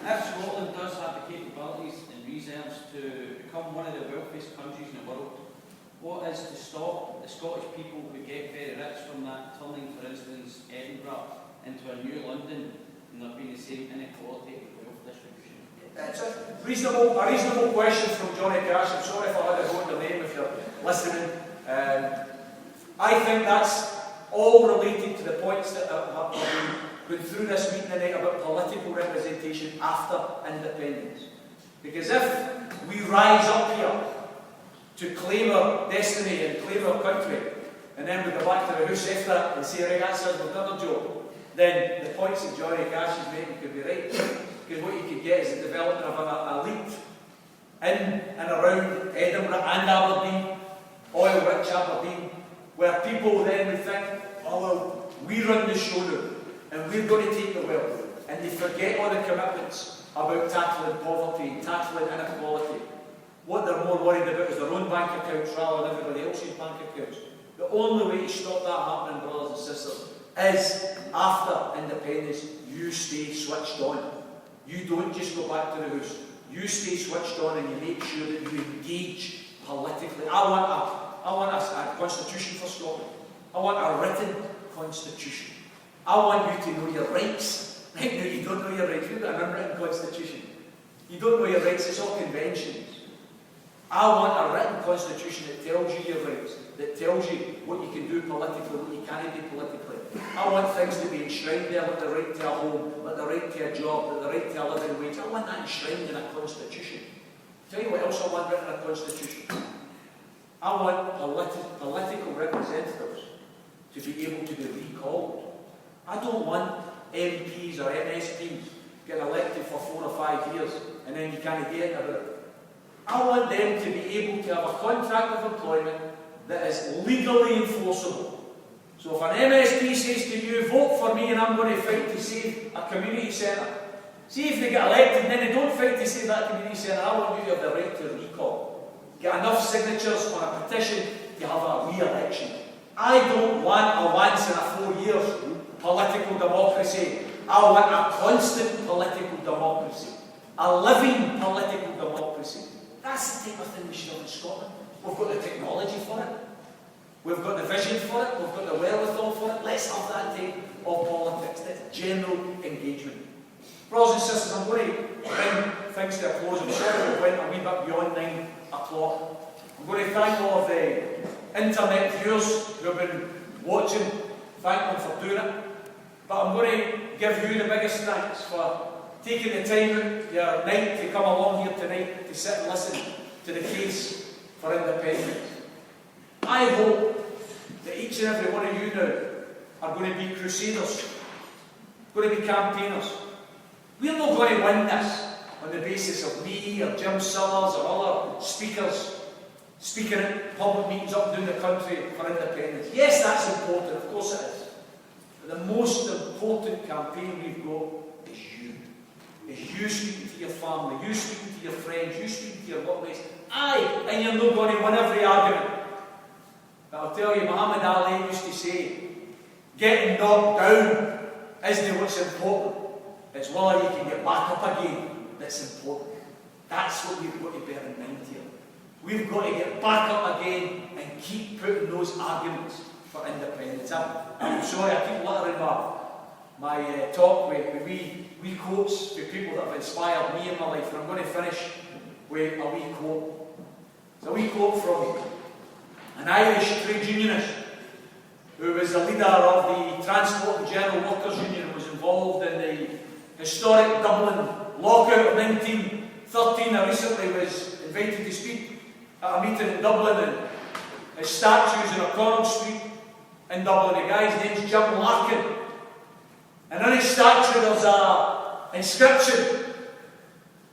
If Scotland does have the capabilities and reserves to become one of the wealthiest countries in the world, what is to stop the Scottish people who get very rich from that turning, for instance, Edinburgh into a new London and there being the same inequality of wealth distribution? It's a reasonable question from Johnny Cash. I'm sorry if I had to hold your name if you're listening. I think that's all related to the points that have been through this meeting tonight about political representation after independence. Because if we rise up here to claim our destiny and claim our country, and then we go back to the house after that and say, right, that's us, we've done our job, then the points that Johnny Cash is making could be right. Because what you could get is the development of an elite in and around Edinburgh and Aberdeen, oil-rich Aberdeen, where people then would think, oh well, we run the show now, and we're going to take the wealth. And they forget all the commitments about tackling poverty, tackling inequality. What they're more worried about is their own bank accounts rather than everybody else's bank accounts. The only way to stop that happening, brothers and sisters, is after independence, you stay switched on. You don't just go back to the house. You stay switched on and you make sure that you engage politically. I want a constitution for Scotland. I want a written constitution. I want you to know your rights. Right now you don't know your rights. We've got an unwritten constitution. You don't know your rights, it's all conventions. I want a written constitution that tells you your rights, that tells you what you can do politically, what you can't do politically. I want things to be enshrined there, like the right to a home, like the right to a job, like the right to a living wage. I want that enshrined in a constitution. Tell you what else I want written in a constitution. I want political representatives to be able to be recalled. I don't want MPs or MSPs getting elected for 4 or 5 years and then you can't get about it. I want them to be able to have a contract of employment that is legally enforceable. So if an MSP says to you, vote for me and I'm going to fight to save a community centre, see if they get elected and then they don't fight to save that community centre, I want you to have the right to recall. Get enough signatures on a petition to have a re-election. I don't want a once in a 4 years political democracy. I want a constant political democracy. A living political democracy. That's the type of thing we should have in Scotland. We've got the technology for it. We've got the vision for it. We've got the wherewithal for it. Let's have that type of politics. That's general engagement. Brothers and sisters, I'm going to bring things to a close. I'm sorry we went a wee bit beyond 9 o'clock. I'm going to thank all of the internet viewers who have been watching. Thank them for doing it. But I'm going to give you the biggest thanks for taking the time out your night to come along here tonight to sit and listen to the case for independence. I hope that each and every one of you now are going to be crusaders, going to be campaigners. We're not going to win this on the basis of me or Jim Sullers or other speakers speaking at public meetings up and down the country for independence. Yes, that's important, of course it is. But the most important campaign we've got is you. Is you speaking to your family, you speaking to your friends, you speaking to your workmates. Aye, and you're not going to win every argument. But I'll tell you, Muhammad Ali used to say, getting knocked down isn't what's important. It's whether you can get back up again that's important. That's what we've got to bear in mind here. We've got to get back up again and keep putting those arguments for independence. I'm sorry, I keep littering my talk with wee quotes for people that have inspired me in my life, and I'm going to finish with a wee quote. It's a wee quote from an Irish trade unionist who was the leader of the Transport and General Workers Union and was involved in the historic Dublin lockout of 1913. I recently was invited to speak at a meeting in Dublin, and his statues in Cumbernauld Street in Dublin. The guy's name's Jim Larkin. And on his statue there's an inscription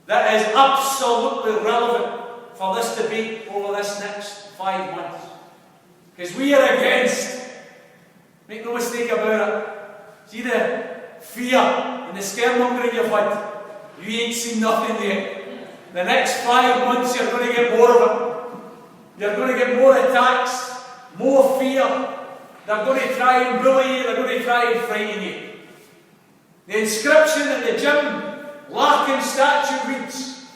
that is absolutely relevant for this debate over this next 5 months. Because we are against, make no mistake about it, see the fear and the scaremongering you've had, you ain't seen nothing yet. The next 5 months you're going to get more of it. You're going to get more attacks, more fear. They're going to try and bully you, they're going to try and frighten you. The inscription in the Jim Larkin statue reads,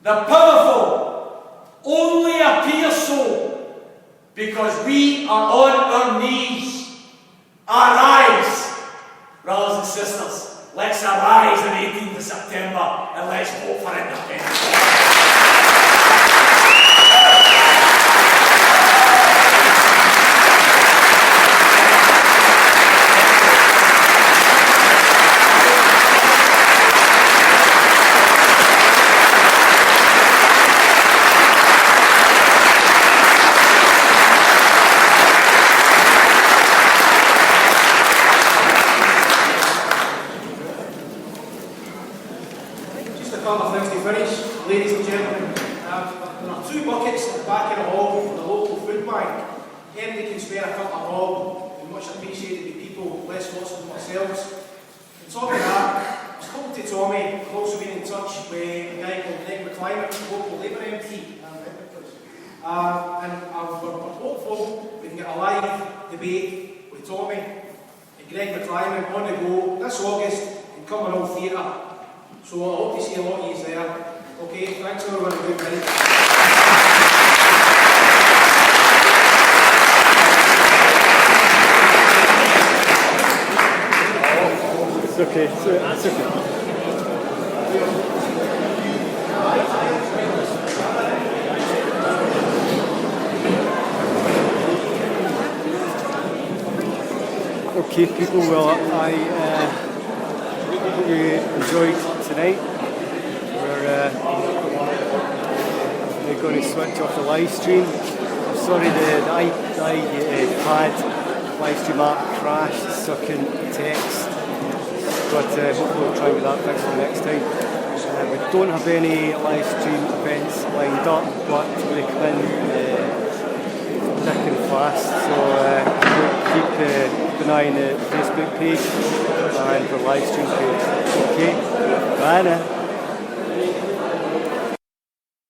"The powerful only appear so because we are on our knees. Arise, brothers and sisters. Let's arise on the 18th of September and let's vote for independence." Ladies and gentlemen, there are 2 buckets at the back of the hall for the local food bank. Anybody can spare a cup of hall, and much appreciated by people less fortunate than themselves. On top of that, I was talking to Tommy. I've also been in touch with a guy called Greg McClimate, the local Labour MP. And we're hopeful we can get a live debate with Tommy and Greg McClimate on the go this August in Cumbernauld Theatre. So I hope to see a lot of you there. Okay, thanks everyone, good night. It's okay, it's okay. Okay, people, well, I hope you enjoyed tonight. We're going to switch off the live stream. I'm sorry the iPad live stream app crashed, so I couldn't text, but hopefully we'll try and get that fixed for next time. We don't have any live stream events lined up, but they come in thick and fast, so keep an eye on the Facebook page and the live stream page. Okay, bye now.